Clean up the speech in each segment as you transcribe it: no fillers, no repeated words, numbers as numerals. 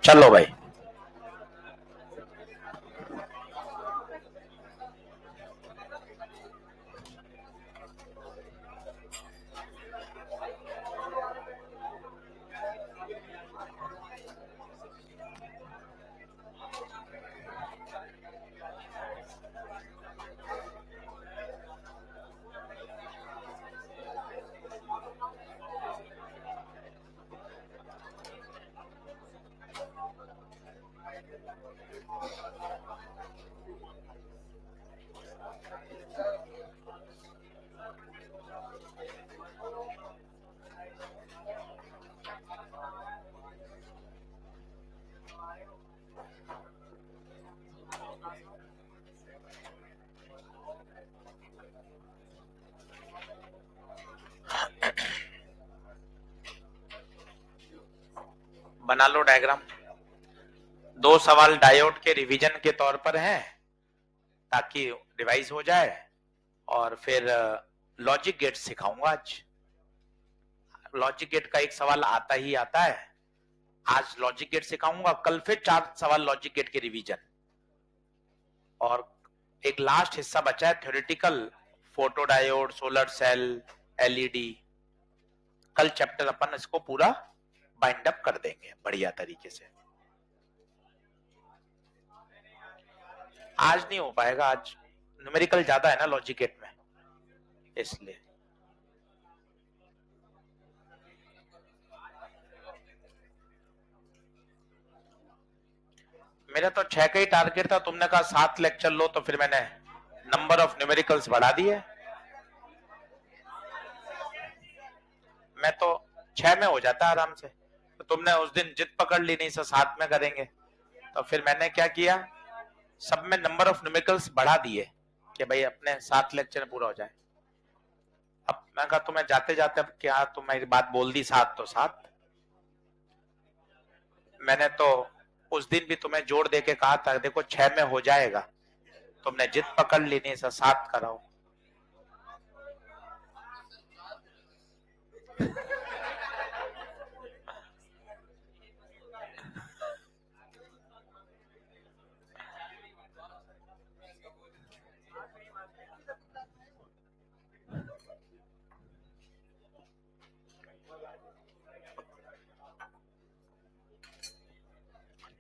चलो भाई, बना लो डायग्राम। दो सवाल डायोड के रिवीजन के तौर पर हैं ताकि रिवाइज हो जाए, और फिर लॉजिक गेट सिखाऊंगा आज। लॉजिक गेट का एक सवाल आता ही आता है, आज लॉजिक गेट सिखाऊंगा, कल फिर 4 सवाल लॉजिक गेट के रिवीजन, और एक लास्ट हिस्सा बचा है theoretical, photo diode, solar cell, LED. कल चैप्टर अपन इसको पूरा बाइंड अप कर देंगे बढ़िया तरीके से। आज नहीं हो पाएगा, आज न्यूमेरिकल ज्यादा है ना लॉजिक गेट में, इसलिए। मेरा तो 6 का ही टारगेट था, तुमने कहा 7 लेक्चर लो, तो फिर मैंने नंबर ऑफ न्यूमेरिकल्स बढ़ा दिए। मैं तो 6 में हो जाता आराम से, तो तुमने उस दिन जिद पकड़ ली, नहीं सर 7 में करेंगे, तो फिर मैंने क्या किया, सब में नंबर ऑफ न्यूमेरिकल्स बढ़ा दिए कि भाई अपने 7 लेक्चर पूरा हो जाए। अब मैं कहा तुम्हें जाते जाते अब क्या तुम्हारी बात बोल दी, 7 तो 7। मैंने तो उस दिन भी तुम्हें जोर दे के कहा था, देखो 6 में हो जाएगा, तुमने जिद पकड़ ली, नहीं सर 7 कराओ।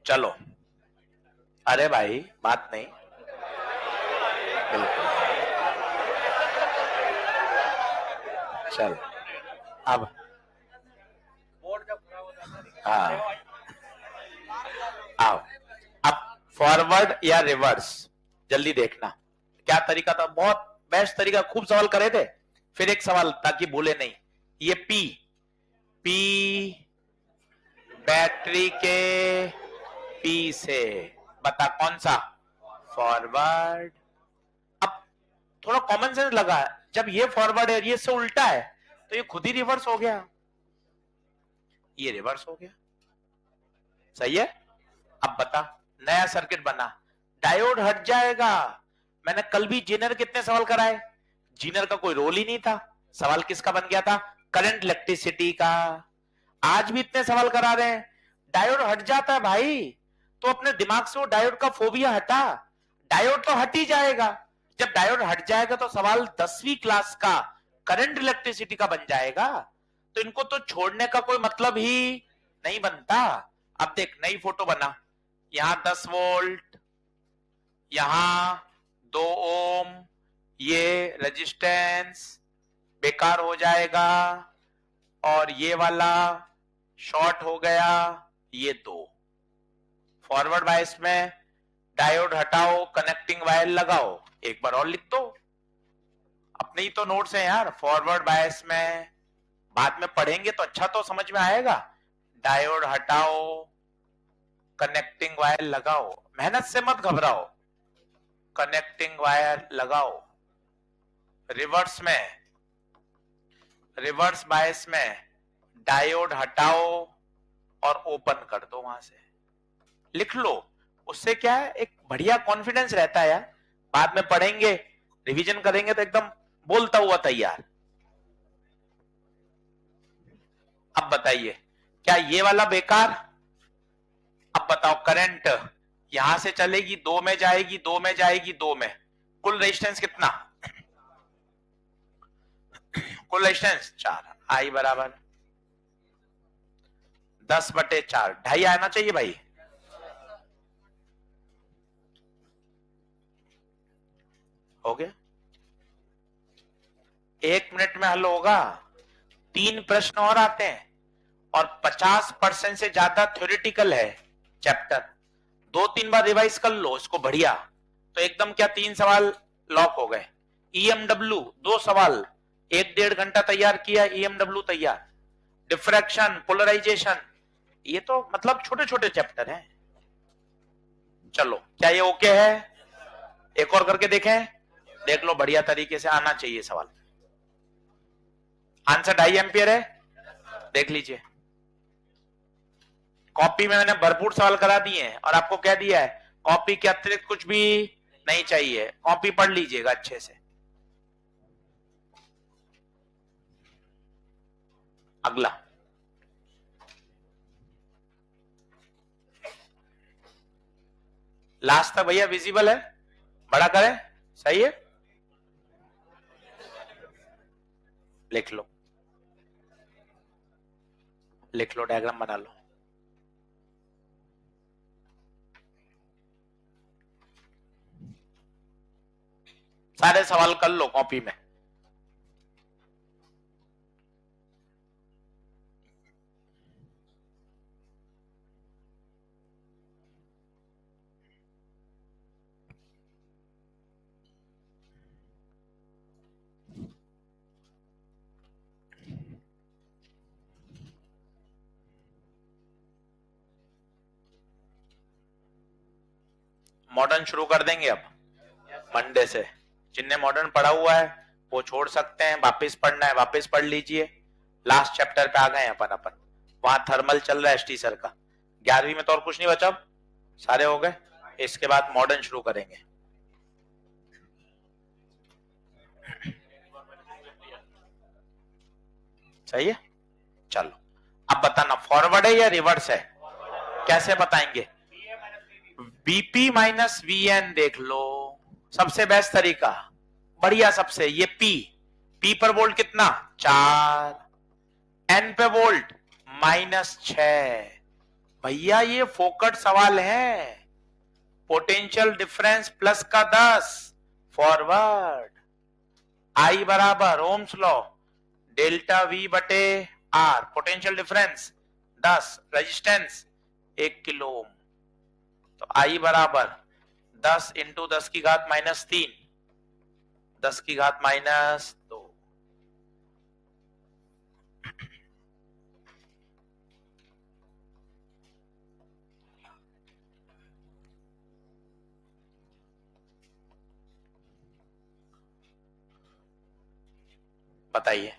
चलो, अरे भाई बात नहीं, बिल्कुल। चल अब, हाँ आओ, अब फॉरवर्ड या रिवर्स जल्दी देखना क्या तरीका था, बहुत बेस्ट तरीका, खूब सवाल करे थे। फिर एक सवाल ताकि भूले नहीं, ये पी बैटरी के पी से, बता कौन सा फॉरवर्ड। अब थोड़ा कॉमन सेंस लगा, जब ये फॉरवर्ड है ये से उल्टा है, तो ये खुद ही रिवर्स हो गया, ये रिवर्स हो गया, सही है। अब बता, नया सर्किट बना, डायोड हट जाएगा। मैंने कल भी जीनर कितने सवाल कराए, जीनर का कोई रोल ही नहीं था, सवाल किसका बन गया था, करंट इलेक्ट्रिसिटी का। आज भी इतने सवाल करा रहे हैं, डायोड हट जाता है भाई, तो अपने दिमाग से वो डायोड का फोबिया हटा, डायोड तो हट ही जाएगा। जब डायोड हट जाएगा तो सवाल 10वीं क्लास का करंट इलेक्ट्रिसिटी का बन जाएगा, तो इनको तो छोड़ने का कोई मतलब ही नहीं बनता। अब देख नई फोटो बना, यहां 10 वोल्ट, यहां 2 ओम, ये रेजिस्टेंस बेकार हो जाएगा, और ये वाला शॉर्ट हो गया, ये 2। फॉरवर्ड बायस में डायोड हटाओ, कनेक्टिंग वायर लगाओ, एक बार और लिख दो, अपने ही तो नोट्स हैं यार। फॉरवर्ड बायस में बाद में पढ़ेंगे तो अच्छा तो समझ में आएगा, डायोड हटाओ, कनेक्टिंग वायर लगाओ, मेहनत से मत घबराओ, कनेक्टिंग वायर लगाओ। रिवर्स बायस में डायोड हटाओ और ओपन कर दो, वहां से लिख लो, उससे क्या है एक बढ़िया कॉन्फिडेंस रहता है यार, बाद में पढ़ेंगे रिवीजन करेंगे तो एकदम बोलता हुआ तैयार। अब बताइए क्या ये वाला बेकार? अब बताओ करंट यहां से चलेगी, 2 में जाएगी, 2 में जाएगी, 2 में, कुल रेजिस्टेंस कितना? कुल रेजिस्टेंस 4, आई बराबर 10/4, 2.5 आना चाहिए भाई। हो गया, 1 मिनट में हल होगा। 3 प्रश्न और आते हैं और 50% से ज्यादा थ्योरेटिकल है चैप्टर। 2-3 बार रिवाइज कर लो इसको बढ़िया, तो एकदम क्या 3 सवाल लॉक हो गए। ईएमडब्ल्यू 2 सवाल, 1-1.5 घंटा तैयार किया, ईएमडब्ल्यू तैयार। डिफ्रैक्शन, पोलराइजेशन, ये तो मतलब छोटे छोटे चैप्टर हैं। चलो क्या ये ओके है? एक और करके देखें, देख लो बढ़िया तरीके से आना चाहिए सवाल। आंसर 2.5 एम्पियर है, देख लीजिए। कॉपी में मैंने भरपूर सवाल करा दिए हैं और आपको कह दिया है कॉपी के अतिरिक्त कुछ भी नहीं चाहिए, कॉपी पढ़ लीजिएगा अच्छे से। अगला लास्ट तक भैया विजिबल है, बड़ा करें, सही है, लिख लो, लिख लो, डायग्राम बना लो। सारे सवाल कर लो कॉपी में। मॉडर्न शुरू कर देंगे अब मंडे से। जिनने मॉडर्न पढ़ा हुआ है वो छोड़ सकते हैं, वापस पढ़ना है वापस पढ़ लीजिए। लास्ट चैप्टर पे आ गए अपन वहां थर्मल चल रहा है एसटी सर का। 11वीं में तो और कुछ नहीं बचा, सारे हो गए। इसके बाद मॉडर्न शुरू करेंगे। सही है, चलो अब बताना फॉरवर्ड है या रिवर्स है, कैसे बताएंगे? बीपी माइनस वीएन देख लो, सबसे बेस्ट तरीका, बढ़िया सबसे। ये पी पर वोल्ट कितना 4, एन पे वोल्ट -6। भैया ये फोकट सवाल है, पोटेंशियल डिफरेंस प्लस का 10 फॉरवर्ड, आई बराबर ओम्स लॉ डेल्टा वी बटे R, potential difference 10, resistance 1 kilo ohm, तो आई बराबर 10 इंटू 10 की घात -3, 10 की घात -2। बताइए,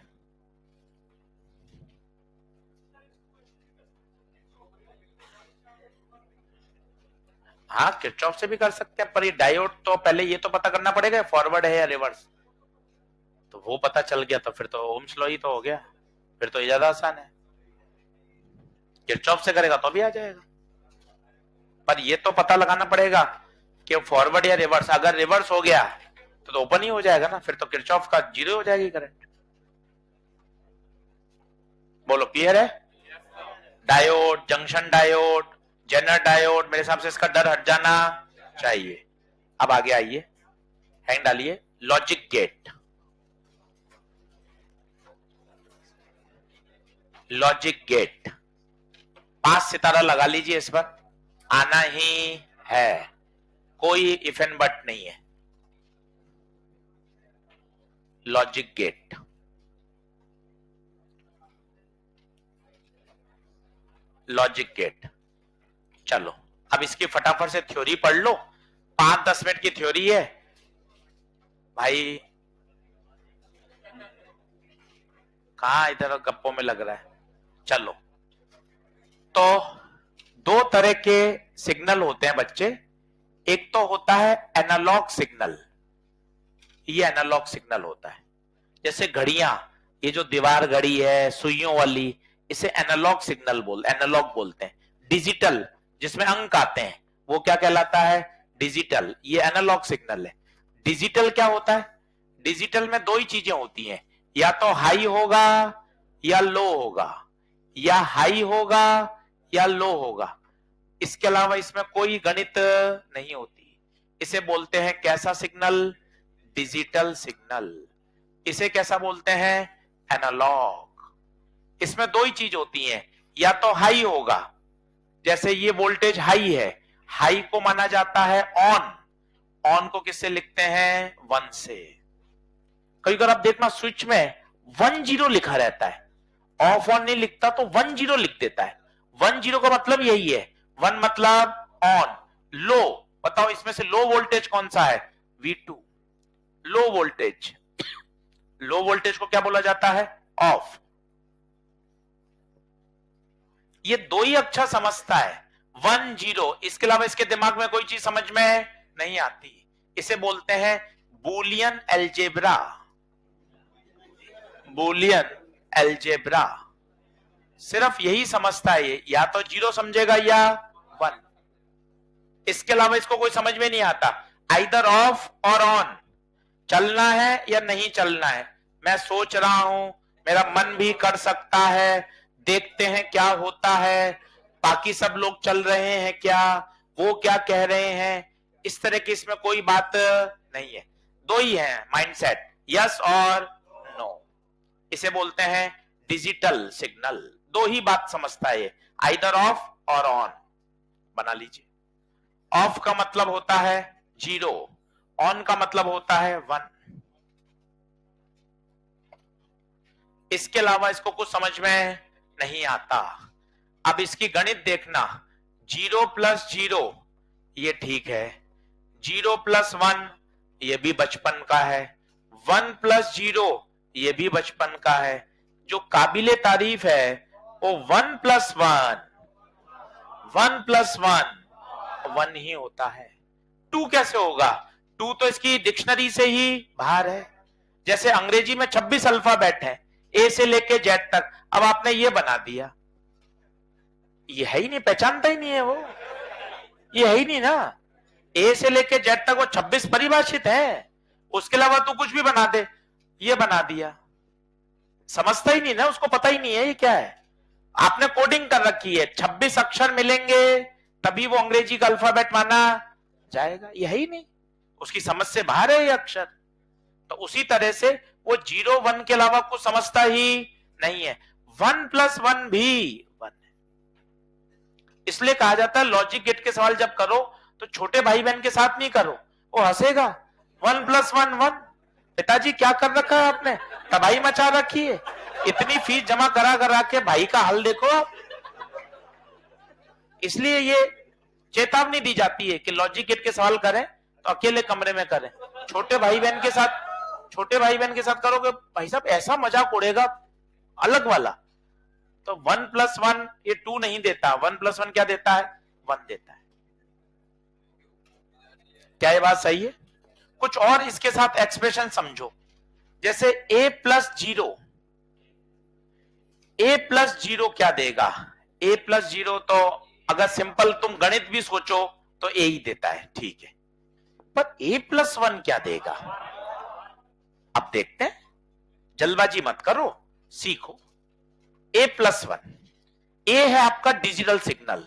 हाँ किरचॉफ से भी कर सकते हैं, पर ये डायोड तो पहले ये तो पता करना पड़ेगा फॉरवर्ड है या रिवर्स। तो वो पता चल गया तो फिर तो ओम्स लॉ ही तो हो गया, फिर तो ये ज्यादा आसान है। किरचॉफ से करेगा तो भी आ जाएगा, पर ये तो पता लगाना पड़ेगा कि फॉरवर्ड या रिवर्स। अगर रिवर्स हो गया तो ओपन ही हो जाएगा ना, फिर तो किरचॉफ का 0 हो जाएगी करंट। बोलो क्लियर है? Diode, junction diode, zener diode, मेरे हिसाब से इसका डर हट जाना चाहिए। अब आगे आइए, हैंग डालिए, लॉजिक गेट। लॉजिक गेट 5 सितारा लगा लीजिए इस पर, आना ही है, कोई इफ एंड बट नहीं है। Logic gate, logic gate. चलो अब इसकी फटाफट से थ्योरी पढ़ लो, 5-10 मिनट की थ्योरी है भाई। कहां इधर गप्पों में लग रहा है। चलो तो 2 तरह के सिग्नल होते हैं बच्चे, एक तो होता है एनालॉग सिग्नल, ये एनालॉग सिग्नल होता है। जैसे घड़ियां, ये जो दीवार घड़ी है सुइयों वाली, इसे एनालॉग बोलते हैं। डिजिटल जिसमें अंक आते हैं वो क्या कहलाता है? डिजिटल। ये एनालॉग सिग्नल है। डिजिटल क्या होता है? डिजिटल में दो ही चीजें होती हैं, या तो हाई होगा या लो होगा, या हाई होगा या लो होगा। इसके अलावा इसमें कोई गणित नहीं होती। इसे बोलते हैं कैसा सिग्नल? Digital signal. इसे कैसा बोलते हैं? एनालॉग। इसमें दो ही चीज होती हैं, या तो हाई होगा, जैसे ये वोल्टेज हाई है, हाई को माना जाता है ऑन। ऑन को किससे लिखते हैं? 1 से। कई बार आप देखना स्विच में 10 लिखा रहता है, ऑफ ऑन नहीं लिखता तो 10 लिख देता है। 10 का मतलब यही है, 1 मतलब ऑन। लो, बताओ इसमें से लो वोल्टेज कौन सा है? V2। Low voltage, low voltage को क्या बोला जाता है? ऑफ। ये दो ही अक्षर समझता है, 1 0। इसके अलावा इसके दिमाग में कोई चीज समझ में नहीं आती। इसे बोलते हैं बूलियन अलजेब्रा। बूलियन अलजेब्रा सिर्फ यही समझता है, ये या तो 0 समझेगा या 1। इसके अलावा इसको कोई समझ में नहीं आता। आइदर ऑफ और ऑन, चलना है या नहीं चलना है। मैं सोच रहा हूं, मेरा मन भी कर सकता है, देखते हैं क्या होता है, बाकी सब लोग चल रहे हैं क्या, वो क्या कह रहे हैं, इस तरह की इसमें कोई बात नहीं है। दो ही है माइंडसेट, यस और नो। इसे बोलते हैं डिजिटल सिग्नल। दो ही बात समझता है, आइदर ऑफ और ऑन। बना लीजिए। ऑफ का मतलब होता है 0, ऑन का मतलब होता है 1। इसके अलावा इसको कुछ समझ में नहीं आता। अब इसकी गणित देखना, 0 + 0 ये ठीक है, 0 + 1 ये भी बचपन का है, 1 + 0 ये भी बचपन का है। जो काबिले तारीफ है वो 1 + 1, 1 + 1 1 ही होता है। 2 कैसे होगा? 2 तो इसकी डिक्शनरी से ही बाहर है। जैसे अंग्रेजी में 26 अल्फाबेट है, ए से लेके जेड तक। अब आपने ये बना दिया, ये है ही नहीं, पहचानता ही नहीं है वो, ये है ही नहीं ना। ए से लेके जेड तक वो 26 परिभाषित है, उसके अलावा तू कुछ भी बना दे। ये बना दिया, समझता ही नहीं ना, उसको पता ही नहीं है ये क्या है। आपने कोडिंग कर रखी है, 26 अक्षर मिलेंगे तभी वो अंग्रेजी का अल्फाबेट माना जाएगा, ये है ही नहीं, उसकी समझ से बाहर है ये अक्षर। तो उसी तरह से वो 0 1 के अलावा कुछ समझता ही नहीं है। 1 + 1 भी 1 है। इसलिए कहा जाता है लॉजिक गेट के सवाल जब करो तो छोटे भाई बहन के साथ नहीं करो, वो हंसेगा। 1 + 1 1। पिताजी क्या कर रखा है आपने, तबाही मचा रखी है, इतनी फीस जमा करा करा के भाई का हाल देखो आप। इसलिए ये चेतावनी दी जाती है कि लॉजिक गेट के सवाल करें तो अकेले कमरे में करें। छोटे भाई बहन के साथ करोगे भाई साहब ऐसा मजाक उड़ेगा अलग वाला। तो 1 + 1 ये 2 नहीं देता, 1 + 1 क्या देता है? 1 देता है। क्या ये बात सही है? कुछ और इसके साथ एक्सप्रेशन समझो, जैसे a + 0, a + 0 क्या देगा? a + 0 तो अगर सिंपल तुम गणित भी सोचो तो a ही देता है, ठीक है, पर a + 1 क्या देगा? अब देखते हैं, जल्दबाजी मत करो, सीखो। a + 1, a है आपका डिजिटल सिग्नल।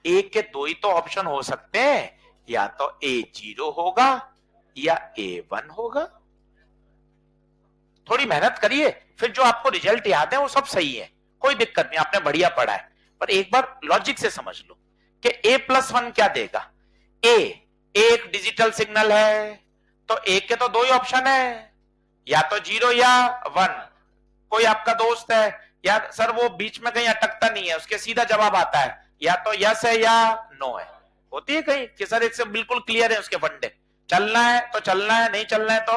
a के दो ही तो ऑप्शन हो सकते हैं, या तो a 0 होगा या a 1 होगा। थोड़ी मेहनत करिए, फिर जो आपको रिजल्ट याद है वो सब सही है, कोई दिक्कत नहीं, आपने बढ़िया पढ़ा है। पर एक बार लॉजिक से समझ लो कि a + 1 क्या देगा। a एक डिजिटल सिग्नल है तो a के तो दो ही ऑप्शन है, या तो 0 या 1। कोई आपका दोस्त है, या सर वो बीच में कहीं अटकता नहीं है, उसके सीधा जवाब आता है, या तो यस है या नो है। होती है कहीं कि सर इससे बिल्कुल क्लियर है उसके फंडे, चलना है तो चलना है, नहीं चलना है तो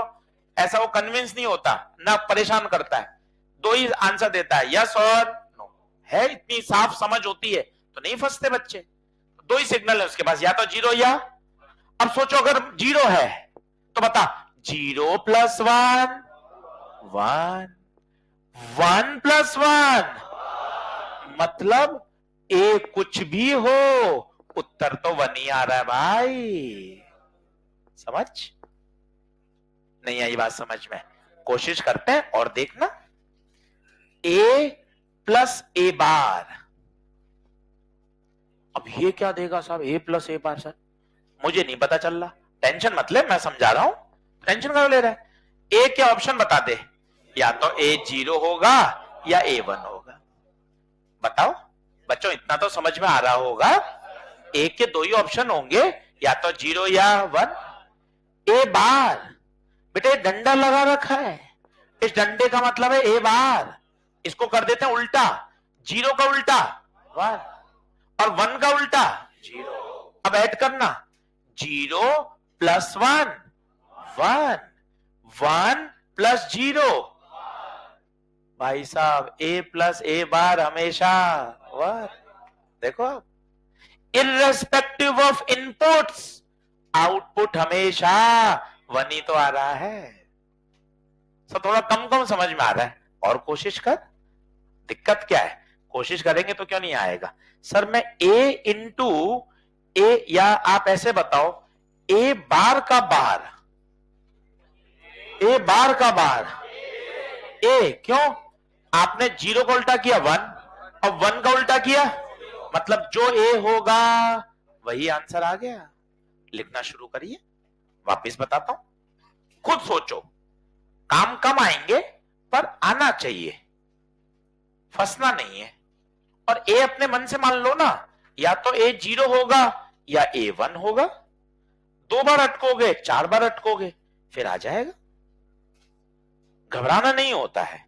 ऐसा वो कन्विंस नहीं होता ना, परेशान करता है। दो ही आंसर देता है, यस और नो है। इतनी साफ समझ होती है तो नहीं फंसते बच्चे। दो ही सिग्नल है उसके पास, या तो 0 या। अब सोचो अगर 0 है तो बता, 0 + 1 1, 1 + 1 मतलब ए कुछ भी हो, उत्तर तो 1 ही आ रहा है भाई। समझ नहीं आई बात समझ में? कोशिश करते हैं और देखना। ए प्लस ए बार, अब ये क्या देगा साहब? ए प्लस ए बार सर, मुझे नहीं पता चल रहा। टेंशन मत ले, मैं समझा रहा हूं, टेंशन क्यों ले रहा है? ए के ऑप्शन बता दे, या तो ए 0 होगा या ए 1 होगा। बताओ बच्चों, इतना तो समझ में आ रहा होगा। ए के 2 ही ऑप्शन होंगे, या तो 0 या 1। ए बार, बेटे डंडा लगा रखा है, इस डंडे का मतलब है ए बार। इसको कर देते हैं उल्टा, 0 का उल्टा 1 और 1 का उल्टा 0। अब ऐड करना, 0 प्लस 1 1, 1 प्लस 0। भाई साहब ए प्लस ए बार हमेशा 1। देखो, इर्रेस्पेक्टिव ऑफ इनपुट्स, आउटपुट हमेशा 1 ही तो आ रहा है। सब थोड़ा कम कम समझ में आ रहा है, और कोशिश कर। दिक्कत क्या है? कोशिश करेंगे तो क्यों नहीं आएगा? सर मैं ए इंटू ए, या आप ऐसे बताओ, ए बार का बार, ए बार का बार ए, क्यों? आपने 0 का उल्टा किया 1 और 1 का उल्टा किया, मतलब जो ए होगा वही आंसर आ गया। लिखना शुरू करिए, वापस बताता हूं, खुद सोचो। काम कम आएंगे पर आना चाहिए, फंसना नहीं है। और ए अपने मन से मान लो ना, या तो ए 0 होगा या ए 1 होगा। 2 बार अटकोगे, 4 बार अटकोगे, फिर आ जाएगा। घबराना नहीं होता है।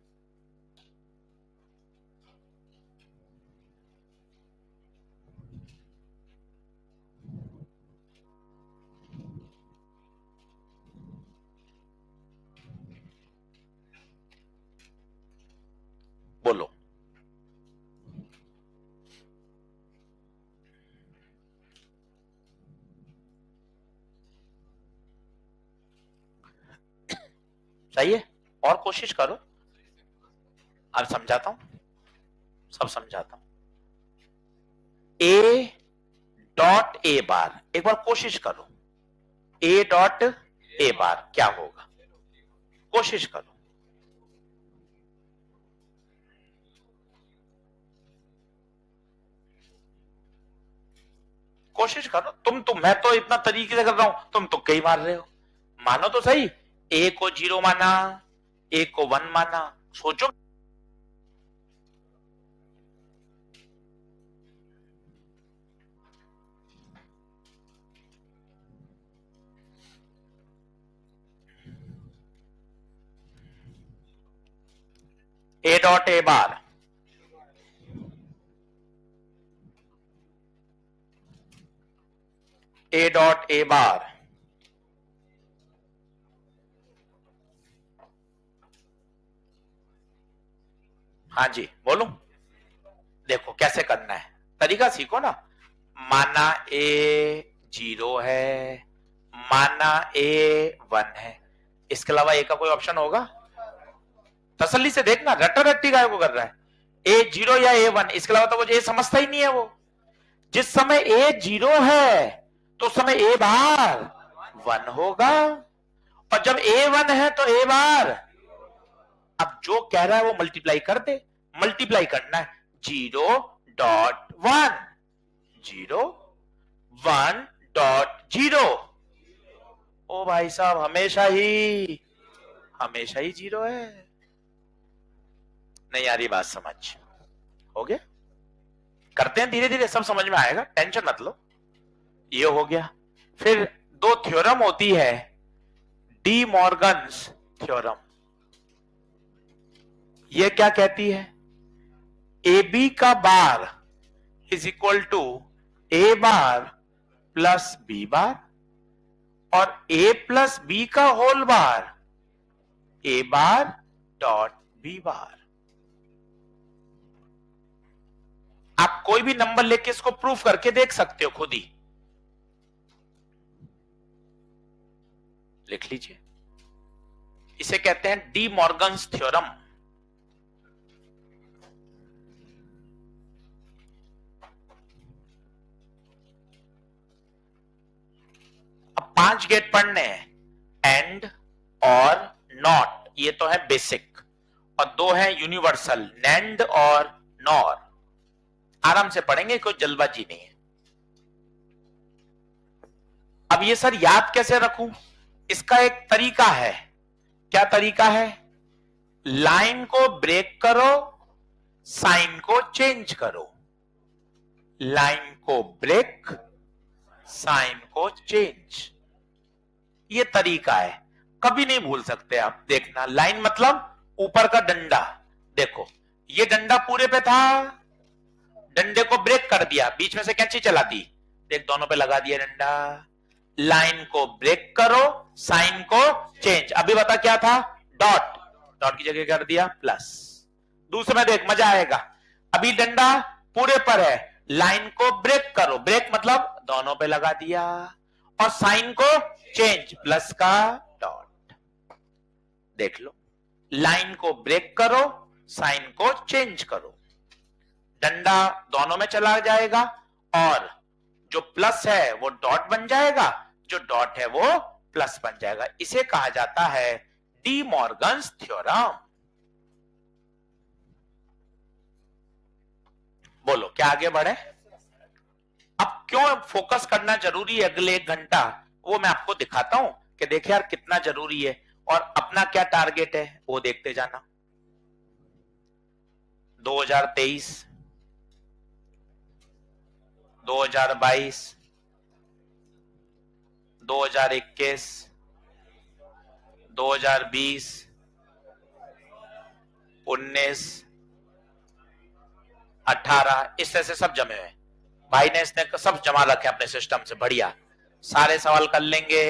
बोलो, सही है? और कोशिश करो। अब समझाता हूं, सब समझाता हूं। ए डॉट ए बार, एक बार कोशिश करो। ए डॉट ए बार क्या होगा? कोशिश करो। कोशिश करो। तुम मैं तो इतना तरीके से कर रहा हूं, तुम तुक्के ही मार रहे हो। मानो तो सही, ए को 0 माना, ए को 1 माना। सोचो, ए डॉट ए बार, ए डॉट ए बार, हाँ जी बोलो। देखो कैसे करना है, तरीका सीखो ना। माना ए 0 है, माना ए 1 है, इसके अलावा ए का कोई ऑप्शन होगा? तसल्ली से देखना, रट्टा रट्टी गाय को कर रहा है। ए 0 या ए 1, इसके अलावा तो वो ए समझता ही नहीं है। वो जिस समय ए 0 है तो उस समय ए बार 1 होगा, और जब ए 1 है तो ए बार, अब जो कह रहा है वो मल्टीप्लाई कर दे। मल्टीप्लाई करना है, 0.1 0 1.0। ओ भाई साहब, हमेशा ही 0 है। नहीं आ रही बात समझ? हो गया? करते हैं धीरे धीरे, सब समझ में आएगा, टेंशन मत लो। ये हो गया। फिर 2 थ्योरम होती है, डी मॉर्गन्स थ्योरम। ये क्या कहती है? ए बी का bar is equal to A bar plus B bar, और ए प्लस बी का whole bar A bar dot B bar. आप कोई भी नंबर लेके इसको प्रूफ करके देख सकते हो खुद ही। लिख लीजिए, इसे कहते हैं डी मॉर्गन्स थ्योरम। 5 गेट पढ़ने हैं, एंड, और, नॉट, ये तो है बेसिक, और 2 है यूनिवर्सल, नैंड और नॉर। आराम से पढ़ेंगे, कोई जल्दबाजी नहीं है। अब ये सर याद कैसे रखूं? इसका एक तरीका है। क्या तरीका है? लाइन को ब्रेक करो, साइन को चेंज करो। लाइन को ब्रेक, साइन को चेंज, ये तरीका है, कभी नहीं भूल सकते आप। देखना, लाइन मतलब ऊपर का डंडा, देखो ये डंडा पूरे पे था, डंडे को ब्रेक कर दिया, बीच में से कैंची चला दी, देख दोनों पे लगा दिया डंडा। लाइन को ब्रेक करो, साइन को चेंज। अभी बता क्या था? डॉट, डॉट की जगह कर दिया प्लस। दूसरे में देख, मजा आएगा। अभी डंडा पूरे पर है, लाइन को ब्रेक करो, ब्रेक मतलब दोनों पे लगा दिया, और साइन को चेंज, प्लस का डॉट। देख लो, लाइन को ब्रेक करो, साइन को चेंज करो, डंडा दोनों में चला जाएगा, और जो प्लस है वो डॉट बन जाएगा, जो डॉट है वो प्लस बन जाएगा। इसे कहा जाता है डी मॉर्गन्स थ्योरम। बोलो, क्या आगे बढ़े? अब क्यों फोकस करना जरूरी है अगले 1 घंटा, वो मैं आपको दिखाता हूं कि देखिए यार कितना जरूरी है, और अपना क्या टारगेट है वो देखते जाना। 2023, 2022, 2021, 2020, 19, 18, इस तरह से सब जमे हुए भाई ने, इसने सब जमा रखे अपने सिस्टम से। बढ़िया, सारे सवाल कर लेंगे,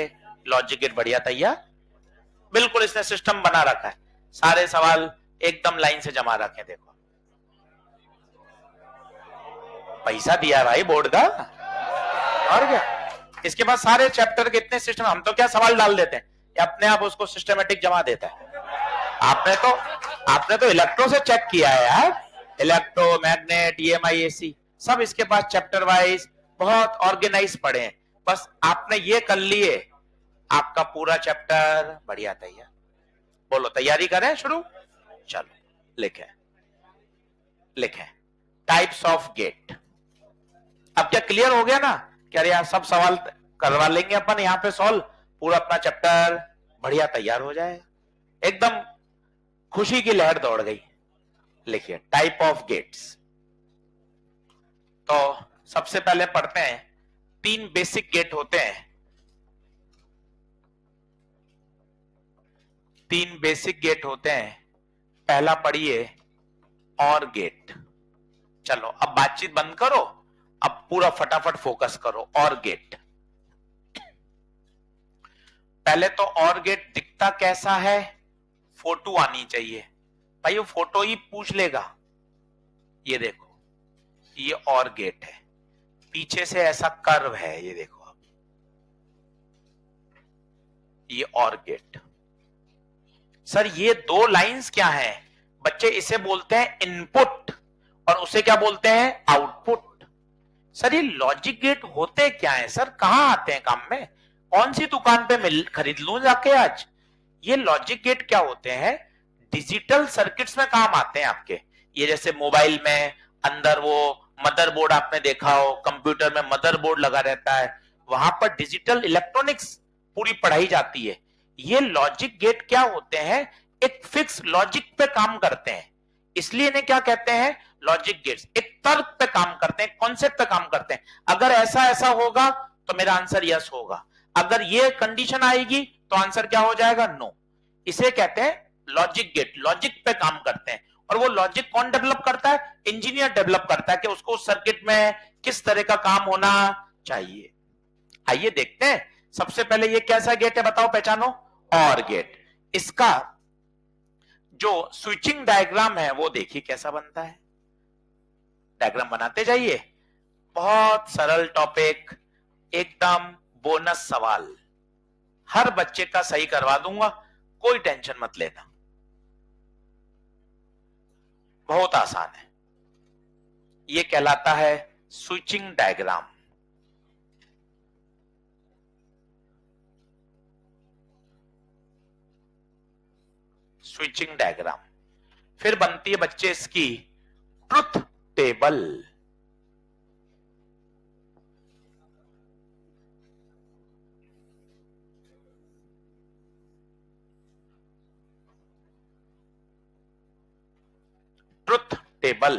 लॉजिक गेट बढ़िया तैयार, बिल्कुल इसने सिस्टम बना रखा है, सारे सवाल एकदम लाइन से जमा रखे। देखो पैसा दिया भाई बोर्ड का, और क्या। इसके बाद सारे चैप्टर के इतने सिस्टम, हम तो क्या सवाल डाल देते हैं, या अपने आप उसको सिस्टमेटिक जमा देता है। आपने तो इलेक्ट्रो से चेक किया है यार, इलेक्ट्रो, मैग्नेट, EMI, AC, सब इसके पास चैप्टर वाइज बहुत ऑर्गेनाइज पढ़े हैं। बस आपने ये कर लिए, आपका पूरा चैप्टर बढ़िया तैयार। बोलो, तैयारी करें शुरू? चलो लिखें टाइप्स ऑफ गेट। अब क्या क्लियर हो गया ना? क्या यार सब सवाल करवा लेंगे अपन यहां पे सॉल्व, पूरा अपना चैप्टर बढ़िया तैयार हो जाएगा, एकदम खुशी की लहर दौड़ गई। लिखिए टाइप ऑफ गेट्स। तो सबसे पहले पढ़ते हैं, 3 बेसिक गेट होते हैं। 3 बेसिक गेट होते हैं। पहला पढ़िए और गेट। चलो अब बातचीत बंद करो, अब पूरा फटाफट फोकस करो। और गेट, पहले तो और गेट दिखता कैसा है? फोटो आनी चाहिए भाई, वो फोटो ही पूछ लेगा। ये देखो, ये और गेट है, पीछे से ऐसा कर्व है, ये देखो आप, ये और गेट। सर ये 2 लाइंस क्या है? बच्चे इसे बोलते हैं इनपुट, और उसे क्या बोलते हैं? आउटपुट। सर ये लॉजिक गेट होते क्या है सर, कहां आते हैं काम में? कौन सी दुकान पे खरीद लूं जाके आज? ये लॉजिक गेट क्या होते हैं? डिजिटल सर्किट्स में काम आते हैं आपके। ये जैसे मोबाइल में अंदर वो मदरबोर्ड आपने देखा हो, कंप्यूटर में मदरबोर्ड लगा रहता है, वहां पर डिजिटल इलेक्ट्रॉनिक्स पूरी पढ़ाई जाती है। ये लॉजिक गेट क्या होते हैं? एक फिक्स लॉजिक पे काम करते हैं, इसलिए इन्हें क्या कहते हैं? Logic gates. एक तर्क पे काम करते हैं, कॉन्सेप्ट पे काम करते हैं। अगर ऐसा ऐसा होगा तो मेरा आंसर यस होगा, अगर ये कंडीशन आएगी तो आंसर क्या हो जाएगा? नो। इसे कहते हैं लॉजिक गेट, लॉजिक पे काम करते हैं। और वो लॉजिक कौन डेवलप करता है? इंजीनियर डेवलप करता है कि उसको सर्किट में किस तरह का काम होना चाहिए। आइए देखते हैं, सबसे पहले ये कैसा गेट है बताओ, पहचानो। और गेट। इसका जो स्विचिंग डायग्राम है वो देखिए कैसा बनता है। डायग्राम बनाते जाइए, बहुत सरल टॉपिक, एकदम बोनस सवाल, हर बच्चे का सही करवा दूंगा, कोई टेंशन मत लेना, बहुत आसान है। ये कहलाता है स्विचिंग डायग्राम। Switching diagram. फिर बनती है बच्चे इसकी ट्रुथ टेबल। ट्रुथ टेबल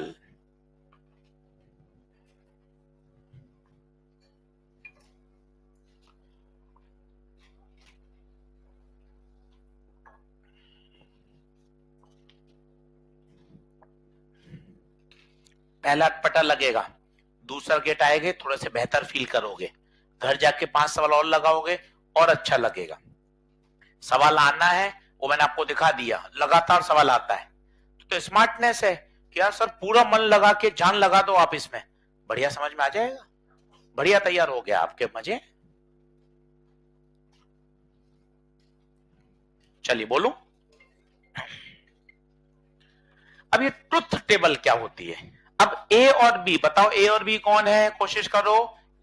पहला अटपटा लगेगा, दूसरा गेट आएगा थोड़े से बेहतर फील करोगे, घर जाके 5 सवाल और लगाओगे और अच्छा लगेगा। सवाल आना है वो मैंने आपको दिखा दिया, लगातार सवाल आता है तो स्मार्टनेस है कि यार सर पूरा मन लगा के जान लगा दो आप इसमें, बढ़िया समझ में आ जाएगा, बढ़िया तैयार हो गया आपके मजे। चलिए बोलूं, अब ये ट्रुथ टेबल क्या होती है। अब ए और बी बताओ, ए और बी कौन है, कोशिश करो,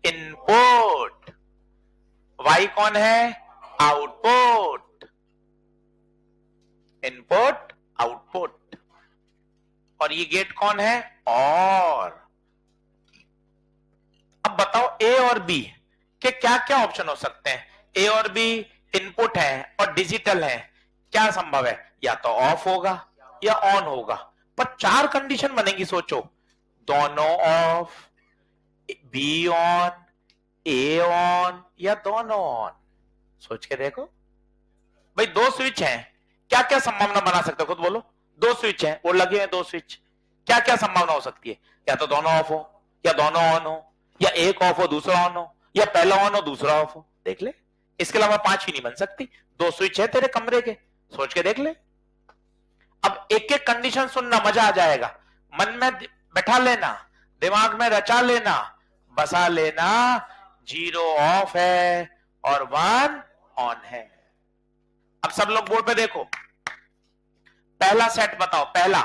इनपुट। वाई कौन है, आउटपुट। Input output. और ये गेट कौन है, और। अब बताओ ए और बी के क्या क्या ऑप्शन हो सकते हैं। ए और बी इनपुट है और डिजिटल है, क्या संभव है, या तो ऑफ होगा या ऑन होगा, पर 4 कंडीशन बनेगी, सोचो, दोनों of, be on, A on या दोनों ऑन। सोच के देखो भाई, 2 स्विच हैं, क्या क्या संभावना बना सकते हो खुद बोलो। 2 स्विच हैं और लगे हैं 2 स्विच, क्या क्या संभावना हो सकती है, या तो दोनों ऑफ हो या दोनों ऑन हो, या एक ऑफ हो दूसरा ऑन हो, या पहला ऑन हो दूसरा ऑफ हो। देख ले, इसके अलावा 5 ही नहीं बन सकती। 2 स्विच है तेरे कमरे के, सोच के देख ले। अब एक एक कंडीशन सुनना, मजा आ जाएगा, मन में बैठा लेना, दिमाग में रचा लेना, बसा लेना, 0 ऑफ है और 1 ऑन है। अब सब लोग बोर्ड पे देखो, पहला सेट बताओ, पहला,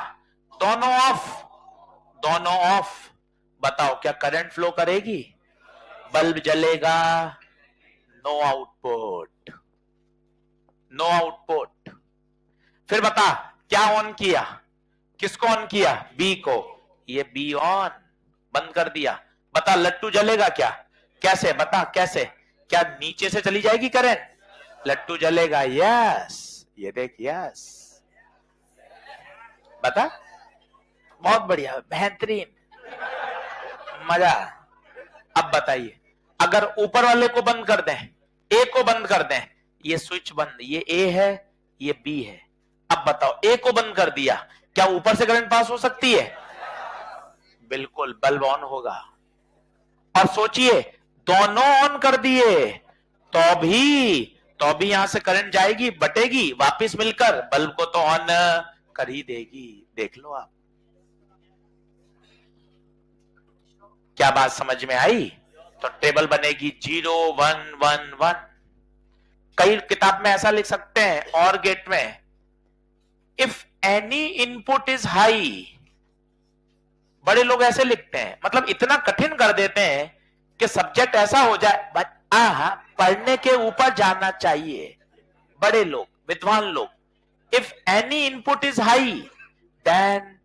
दोनों ऑफ, दोनों ऑफ, बताओ क्या करंट फ्लो करेगी, बल्ब जलेगा, नो आउटपुट, नो आउटपुट। फिर बता क्या ऑन किया, किसको ऑन किया, बी को, ये बी ऑन, बंद कर दिया, बता लट्टू जलेगा क्या, कैसे बता कैसे, क्या नीचे से चली जाएगी करंट, लट्टू जलेगा, यस, ये देख, यस, बता, बहुत बढ़िया, बेहतरीन, मजा। अब बताइए, अगर ऊपर वाले को बंद कर दें, ए को बंद कर दें, ये स्विच बंद, ये ए है ये बी है, अब बताओ ए को बंद कर दिया, क्या ऊपर से करंट पास हो सकती है, बिल्कुल, बल्ब ऑन होगा। और सोचिए, दोनों ऑन कर दिए तो भी यहां से करंट जाएगी, बटेगी, वापस मिलकर बल्ब को तो ऑन कर ही देगी। देख लो आप, क्या बात समझ में आई। तो टेबल बनेगी 0 1 1 1। कई किताब में ऐसा लिख सकते हैं, और गेट में, if any input is high, बड़े लोग ऐसे लिखते हैं, मतलब इतना कठिन कर देते हैं कि सब्जेक्ट ऐसा हो जाए, पढ़ने के ऊपर जाना चाहिए, बड़े लोग, विद्वान लोग, if any input is high then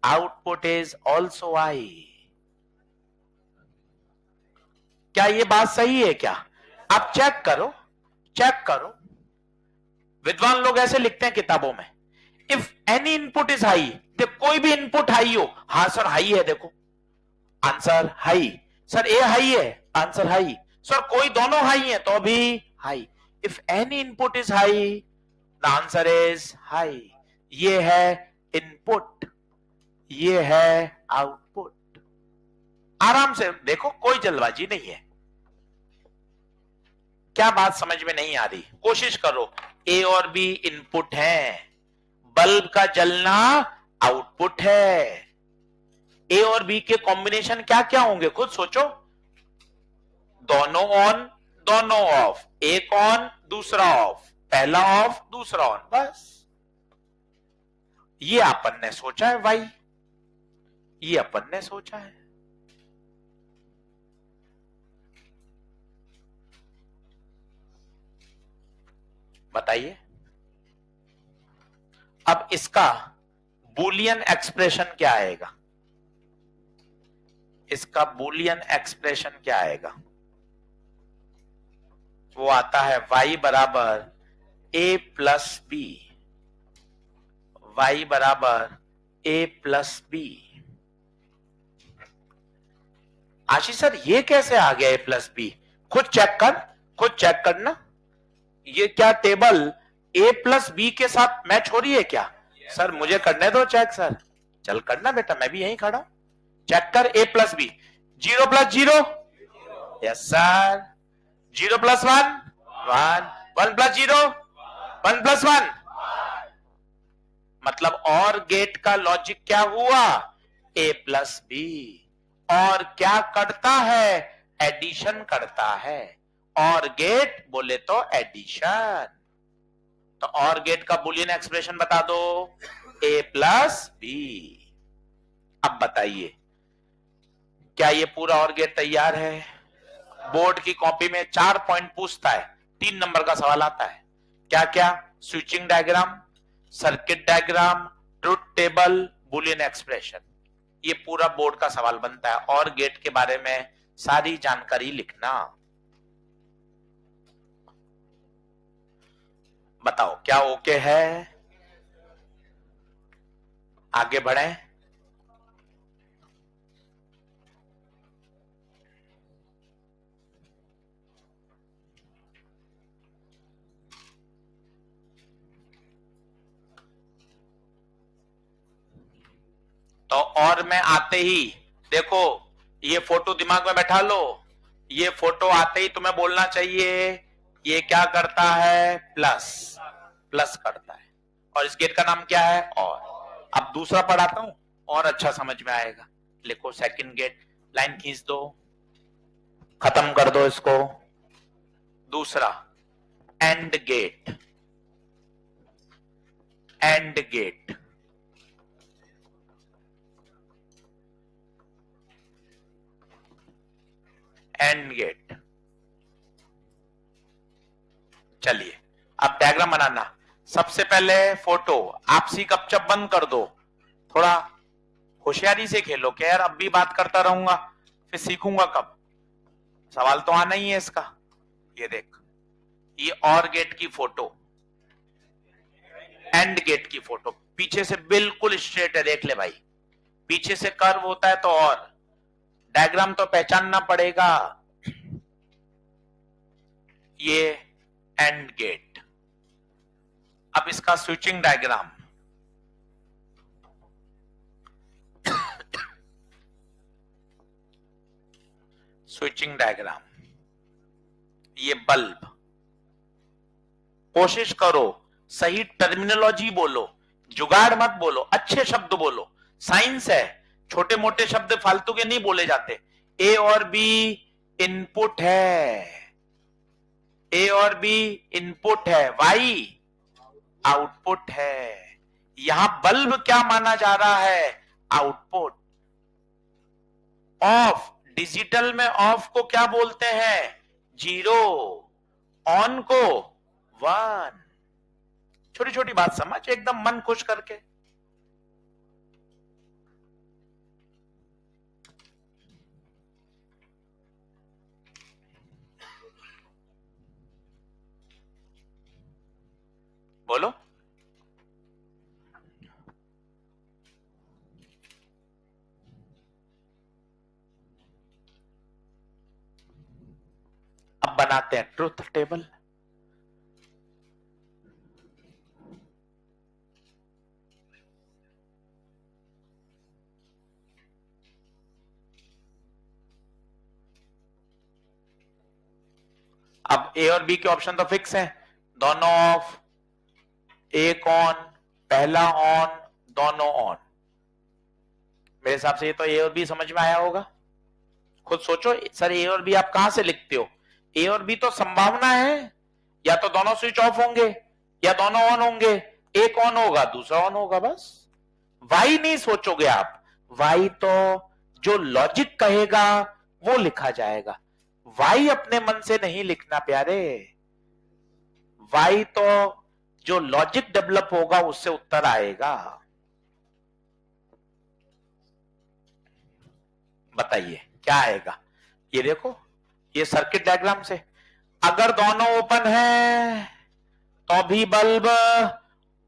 output is also high. क्या ये बात सही है क्या, आप चेक करो, चेक करो, विद्वान लोग ऐसे लिखते हैं किताबों में, if any input is high, कोई भी इनपुट हाई हो, हाँ सर हाई है, देखो आंसर हाई, सर ए हाई है, आंसर हाई, सर कोई दोनों हाई है तो भी high, if any input is high the answer is high. ये है इनपुट, ये है आउटपुट, आराम से देखो, कोई जल्दबाजी नहीं है। क्या बात समझ में नहीं आ रही, कोशिश करो, ए और बी इनपुट है, बल्ब का जलना आउटपुट है, ए और बी के कॉम्बिनेशन क्या क्या होंगे खुद सोचो, दोनों ऑन दोनों ऑफ, एक ऑन दूसरा ऑफ, पहला ऑफ दूसरा ऑन, बस ये अपन ने सोचा है भाई, ये अपन ने सोचा है। बताइए, अब इसका बूलियन एक्सप्रेशन क्या आएगा? इसका बूलियन एक्सप्रेशन क्या आएगा? वो आता है y बराबर a प्लस बी, y बराबर a plus B. Ashish sir ये कैसे आ गया a प्लस बी? खुद चेक करना। ये क्या टेबल a प्लस बी के साथ मैच हो रही है क्या? सर मुझे करने दो चेक सर। चल करना बेटा, मैं भी यहीं खड़ा हूं। चेक कर a plus B. 0 plus 0, yes sir. 0 plus 1, 1। 1 plus 0, 1 plus 1। मतलब और गेट का लॉजिक क्या हुआ? a plus B. और क्या करता है? एडिशन करता है। और गेट बोले तो एडिशन। तो और गेट का बुलियन एक्सप्रेशन बता दो, a प्लस बी। अब बताइए क्या ये पूरा और गेट तैयार है? बोर्ड की कॉपी में 4 पॉइंट पूछता है, 3 नंबर का सवाल आता है। क्या क्या? Switching diagram, circuit diagram, truth table, Boolean expression. ये पूरा बोर्ड का सवाल बनता है। और गेट के बारे में सारी जानकारी लिखना। बताओ क्या ओके है? आगे बढ़ें। तो और में आते ही देखो, ये फोटो दिमाग में बैठा लो। ये फोटो आते ही तुम्हें बोलना चाहिए ये क्या करता है? प्लस करता है। और इस गेट का नाम क्या है? और। अब दूसरा पढ़ाता हूं और अच्छा समझ में आएगा। लिखो सेकंड गेट, लाइन खींच दो, खत्म कर दो इसको। दूसरा AND gate, AND gate. AND gate. चलिए अब डायग्राम बनाना। सबसे पहले फोटो आपसी गपचप बंद कर दो, थोड़ा होशियारी से खेलो। क्या यार अब भी बात करता रहूंगा, फिर सीखूंगा कब? सवाल तो आना ही है इसका। ये देख, ये और गेट की फोटो, एंड गेट की फोटो। पीछे से बिल्कुल स्ट्रेट है, देख ले भाई। पीछे से कर्व होता है तो और डायग्राम तो पहचानना पड़ेगा। ये एंड गेट। अब इसका स्विचिंग डायग्राम, स्विचिंग डायग्राम। ये बल्ब। कोशिश करो सही टर्मिनोलॉजी बोलो, जुगाड़ मत बोलो, अच्छे शब्द बोलो। साइंस है, छोटे मोटे शब्द फालतू के नहीं बोले जाते। ए और बी इनपुट है, ए और बी इनपुट है, वाई आउटपुट है। यहां बल्ब क्या माना जा रहा है? आउटपुट। ऑफ, डिजिटल में ऑफ को क्या बोलते हैं? 0। ऑन को 1। छोटी छोटी बात समझ, एकदम मन खुश करके। बोलो। अब बनाते हैं ट्रुथ टेबल। अब ए और बी के ऑप्शन तो फिक्स हैं, दोनों ऑफ, एक ऑन, पहला ऑन, दोनों ऑन। मेरे हिसाब से ये तो ए और बी समझ में आया होगा। खुद सोचो सर, ए और बी आप कहां से लिखते हो? ए और बी तो संभावना है, या तो दोनों स्विच ऑफ होंगे या दोनों ऑन होंगे। एक ऑन होगा दूसरा ऑन होगा, बस। वाई नहीं सोचोगे आप, वाई तो जो लॉजिक कहेगा वो लिखा जाएगा। वाई अपने मन से नहीं लिखना प्यारे। वाई तो जो लॉजिक डेवलप होगा उससे उत्तर आएगा। बताइए क्या आएगा? ये देखो, ये सर्किट डायग्राम से, अगर दोनों ओपन है तो भी बल्ब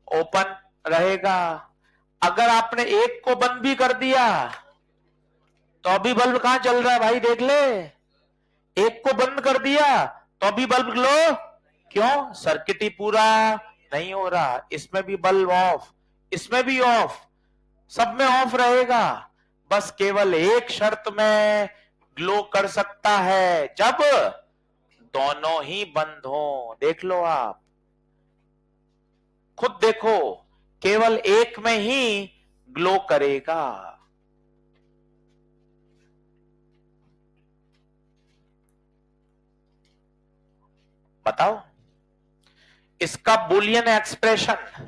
ओपन रहेगा, अगर आपने एक को बंद भी कर दिया तो भी बल्ब कहां चल रहा है भाई, देख ले। एक को बंद कर दिया तो भी बल्ब ग्लो, क्यों? सर्किट ही पूरा नहीं हो रहा। इसमें भी बल्ब ऑफ, इसमें भी ऑफ, सब में ऑफ रहेगा। बस केवल एक शर्त में ग्लो कर सकता है, जब दोनों ही बंद हो। देख लो, आप खुद देखो, केवल एक में ही ग्लो करेगा। बताओ, इसका बूलियन एक्सप्रेशन,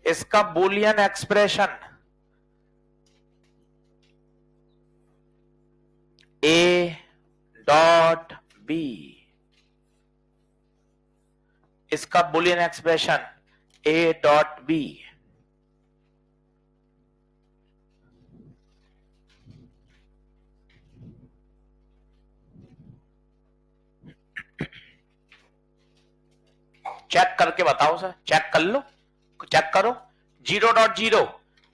इसका Boolean expression A dot B, इसका Boolean expression A dot B, check करके बताओ सर, चेक कर लो, चेक करो। 0.0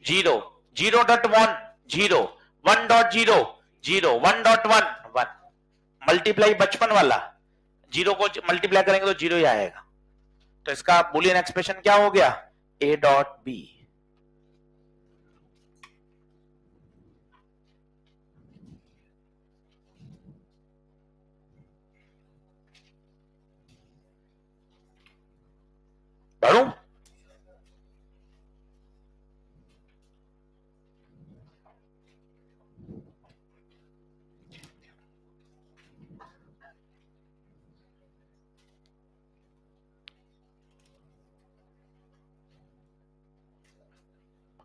0, 0.1 0, 1.0 0, 1.1 1, मल्टीप्लाई बचपन वाला, 0 को मल्टीप्लाई करेंगे तो 0 ही आएगा। तो इसका बूलियन एक्सप्रेशन क्या हो गया? A dot B. पढ़ूं?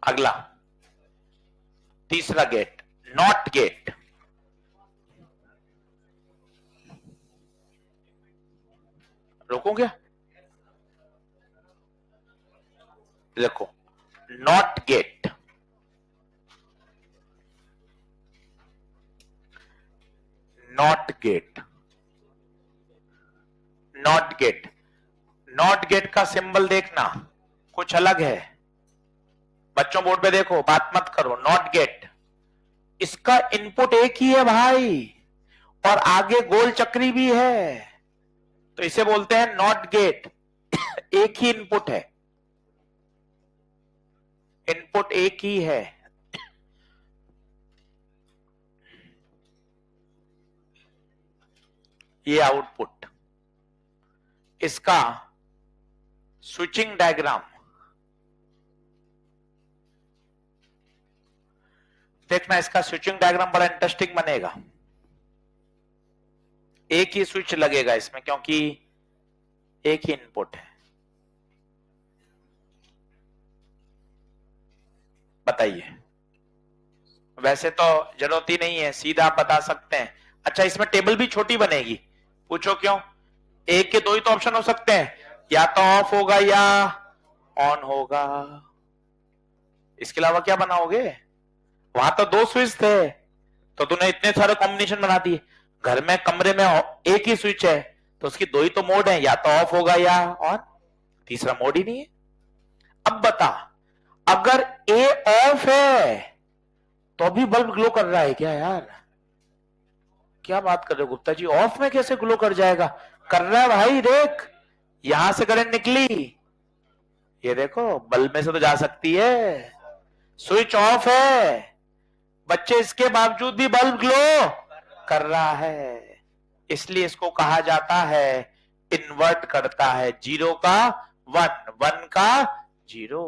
अगला तीसरा गेट, नॉट गेट। रोकूं क्या? देखो, NOT gate, NOT gate, NOT gate, NOT gate का सिंबल देखना कुछ अलग है। बच्चों बोर्ड पे देखो, बात मत करो। नॉट गेट, इसका इनपुट एक ही है भाई, और आगे गोल चक्री भी है, तो इसे बोलते हैं नॉट गेट। एक ही इनपुट है, इनपुट एक ही है। ये आउटपुट, इसका स्विचिंग डायग्राम देखना, इसका स्विचिंग डायग्राम बड़ा इंटरेस्टिंग बनेगा। एक ही स्विच लगेगा इसमें, क्योंकि एक ही इनपुट है। बताइए, वैसे तो जरूरत ही नहीं है, सीधा आप बता सकते हैं। अच्छा, इसमें टेबल भी छोटी बनेगी, पूछो क्यों? एक के दो ही तो ऑप्शन हो सकते हैं, या तो ऑफ होगा या ऑन होगा। इसके अलावा क्या बनाओगे? वहां तो दो स्विच थे, तो तूने इतने सारे कॉम्बिनेशन बना दिए। घर में कमरे में एक ही स्विच है, तो उसकी दो ही तो मोड है, या तो ऑफ होगा या ऑन, तीसरा मोड ही नहीं है। अब बता, अगर ए ऑफ है तो भी बल्ब ग्लो कर रहा है क्या यार? क्या बात कर रहे हो गुप्ता जी, ऑफ में कैसे ग्लो कर जाएगा? कर रहा है भाई, देख यहां से करंट निकली, ये देखो बल्ब में से तो जा सकती है। स्विच ऑफ है बच्चे, इसके बावजूद भी बल्ब ग्लो कर रहा है, इसलिए इसको कहा जाता है इन्वर्ट करता है। 0 का 1, 1 का 0।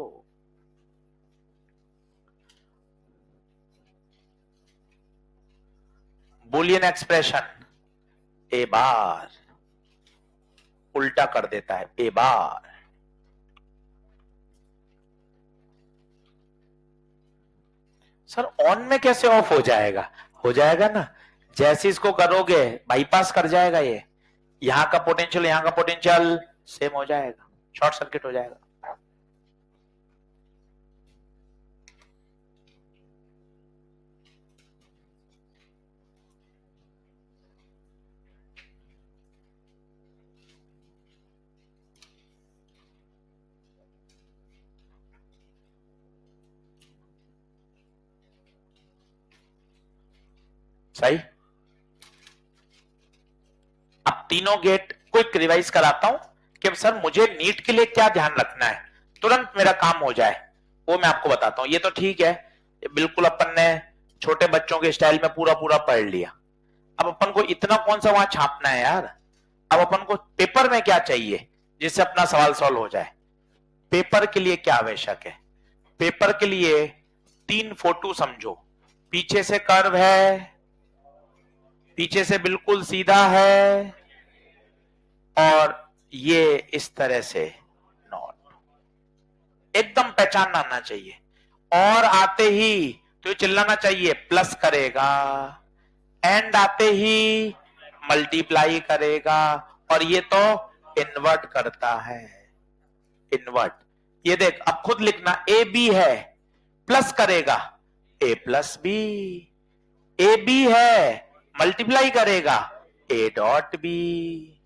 बूलियन एक्सप्रेशन ए बार उल्टा कर देता है, ए बार। सर ऑन में कैसे ऑफ हो जाएगा? हो जाएगा ना, जैसे इसको करोगे बाईपास कर जाएगा ये, यहां का पोटेंशियल यहां का पोटेंशियल सेम हो जाएगा, शॉर्ट सर्किट हो जाएगा। सही। अब तीनों गेट क्विक रिवाइज कराता हूं कि सर मुझे नीट के लिए क्या ध्यान रखना है, तुरंत मेरा काम हो जाए, वो मैं आपको बताता हूं। ये तो ठीक है, ये बिल्कुल अपन ने छोटे बच्चों के स्टाइल में पूरा पूरा पढ़ लिया। अब अपन को इतना कौन सा वहां छापना है यार। अब अपन को पेपर में क्या चाहिए जिससे अपना सवाल सॉल्व हो जाए। पेपर के लिए क्या आवश्यक है, पेपर के लिए 3 फोटो समझो। पीछे से कर्व है, पीछे से बिल्कुल सीधा है, और ये इस तरह से नॉट, एकदम पहचान आना चाहिए। और आते ही तो ये चिल्लाना चाहिए प्लस करेगा, एंड आते ही मल्टीप्लाई करेगा, और ये तो इन्वर्ट करता है, इन्वर्ट। ये देख, अब खुद लिखना, ए बी है, प्लस करेगा ए प्लस बी, ए बी है, मल्टीप्लाई करेगा ए डॉट बी,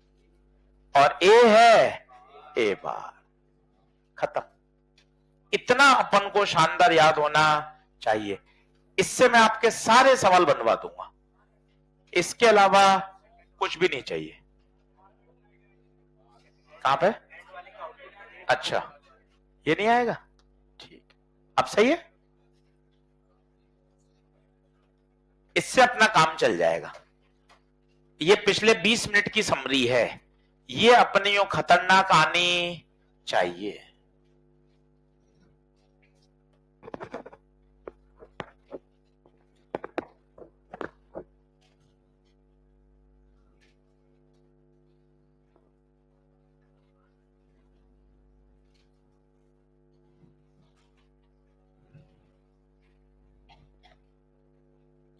और ए है ए बार। खत्म। इतना अपन को शानदार याद होना चाहिए। इससे मैं आपके सारे सवाल बनवा दूंगा, इसके अलावा कुछ भी नहीं चाहिए। कहां पे? अच्छा, ये नहीं आएगा, ठीक, अब सही है। इससे अपना काम चल जाएगा। ये पिछले 20 मिनट की समरी है, ये अपनी यो खतरनाक आनी चाहिए।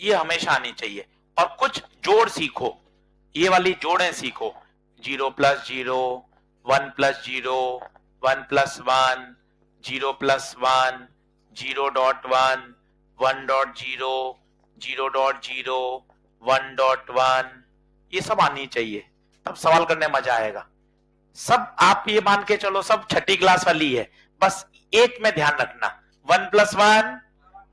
ये हमेशा आनी चाहिए। और कुछ जोड़ सीखो, ये वाली जोड़ें सीखो, 0+0, 1+0, 1+1, 0+1, 0.1, 1.0, 0.0, 1.1, ये सब आनी चाहिए, तब सवाल करने मजा आएगा। सब आप ये मान के चलो सब छठी क्लास वाली है, बस एक में ध्यान रखना, 1+1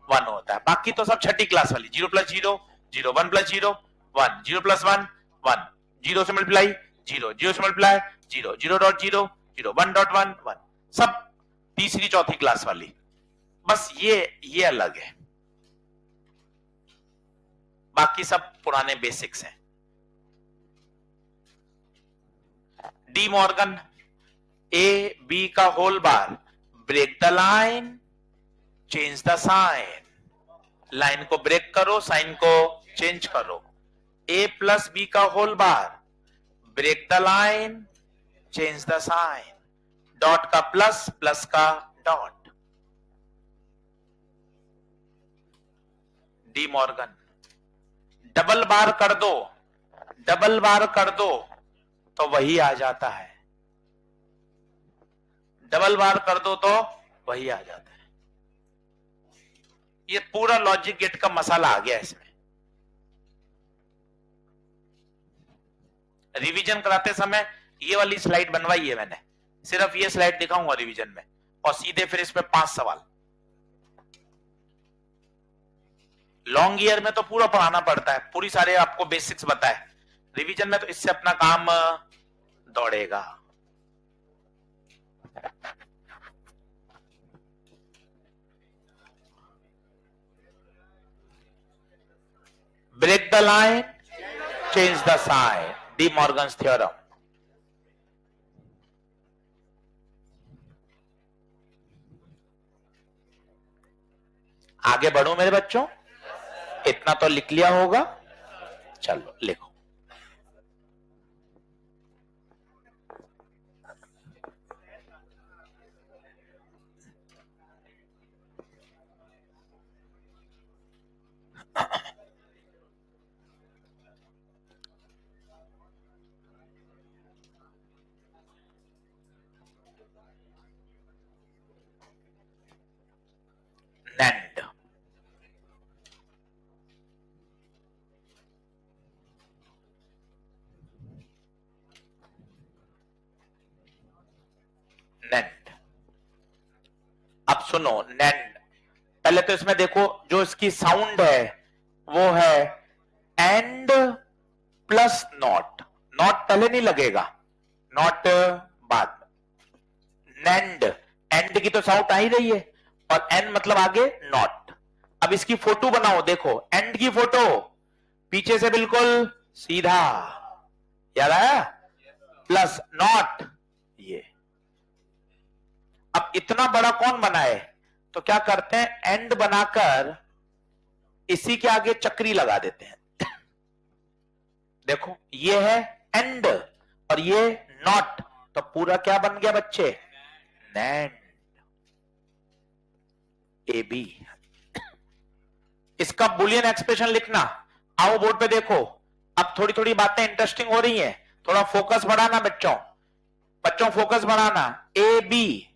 1 होता है, बाकी तो सब छठी क्लास वाली, 0+0 0, 1+0 1, 0+1 1, 0 से मल्टीप्लाई 0, 0 से मल्टीप्लाई 0, 0.0 0, 1.1 1, सब तीसरी चौथी क्लास वाली। बस ये अलग है, बाकी सब पुराने बेसिक्स हैं। डी मॉर्गन, ए बी का whole bar, break the line, change the sign, line को ब्रेक करो, साइन को चेंज करो। ए प्लस बी का whole bar, break the line, change the sign, dot का प्लस, प्लस का dot. De Morgan, double bar कर दो, double bar कर दो तो वही आ जाता है, डबल बार कर दो तो वही आ जाता है। ये पूरा लॉजिक गेट का मसाला आ गया इसमें। रिवीजन कराते समय ये वाली स्लाइड बनवाई है मैंने, सिर्फ ये स्लाइड दिखाऊंगा रिवीजन में, और सीधे फिर इसमें 5 सवाल। लॉन्ग ईयर में तो पूरा पढ़ाना पड़ता है, पूरी सारे आपको बेसिक्स बताए, रिवीजन में तो इससे अपना काम दौड़ेगा। Break the line, change the sign, De Morgan's theorem. आगे बढ़ू मेरे बच्चों, इतना तो लिख लिया होगा, चलो लिखो। सुनो, नैंड, पहले तो इसमें देखो जो इसकी साउंड है वो है एंड प्लस नॉट। नॉट पहले नहीं लगेगा, नॉट बाद में। नैंड, एंड की तो साउंड आ ही रही है, और एन मतलब आगे नॉट। अब इसकी फोटो बनाओ, देखो एंड की फोटो पीछे से बिल्कुल सीधा, याद आया, प्लस नॉट ये। अब इतना बड़ा कौन बनाए, तो क्या करते हैं, एंड बनाकर इसी के आगे चक्री लगा देते हैं। देखो ये है एंड और ये नॉट, तो पूरा क्या बन गया बच्चे, नैंड, ए बी। इसका बुलियन एक्सप्रेशन लिखना, आओ बोर्ड पे देखो। अब थोड़ी थोड़ी बातें इंटरेस्टिंग हो रही हैं, थोड़ा फोकस बढ़ाना बच्चों, बच्चों फोकस बढ़ाना। ए बी,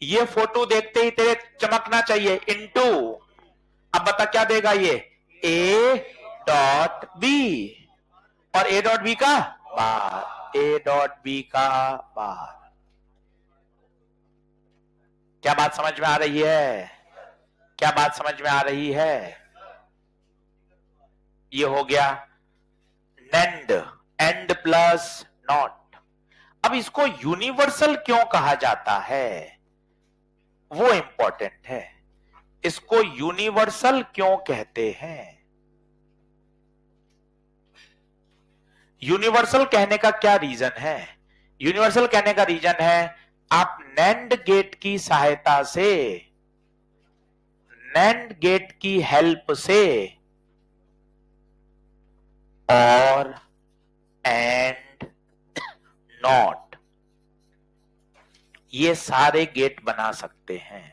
ये फोटो देखते ही तेरे चमकना चाहिए, इनटू, अब बता क्या देगा ये, ए डॉट बी, और ए डॉट बी का बार, ए डॉट बी का बार। क्या बात समझ में आ रही है, क्या बात समझ में आ रही है, ये हो गया नेंड, एंड प्लस नॉट। अब इसको यूनिवर्सल क्यों कहा जाता है, वो इंपॉर्टेंट है। इसको यूनिवर्सल क्यों कहते हैं, यूनिवर्सल कहने का क्या रीजन है, यूनिवर्सल कहने का रीजन है, आप नैंड गेट की सहायता से, नैंड गेट की हेल्प से और एंड नॉट, ये सारे गेट बना सकते हैं।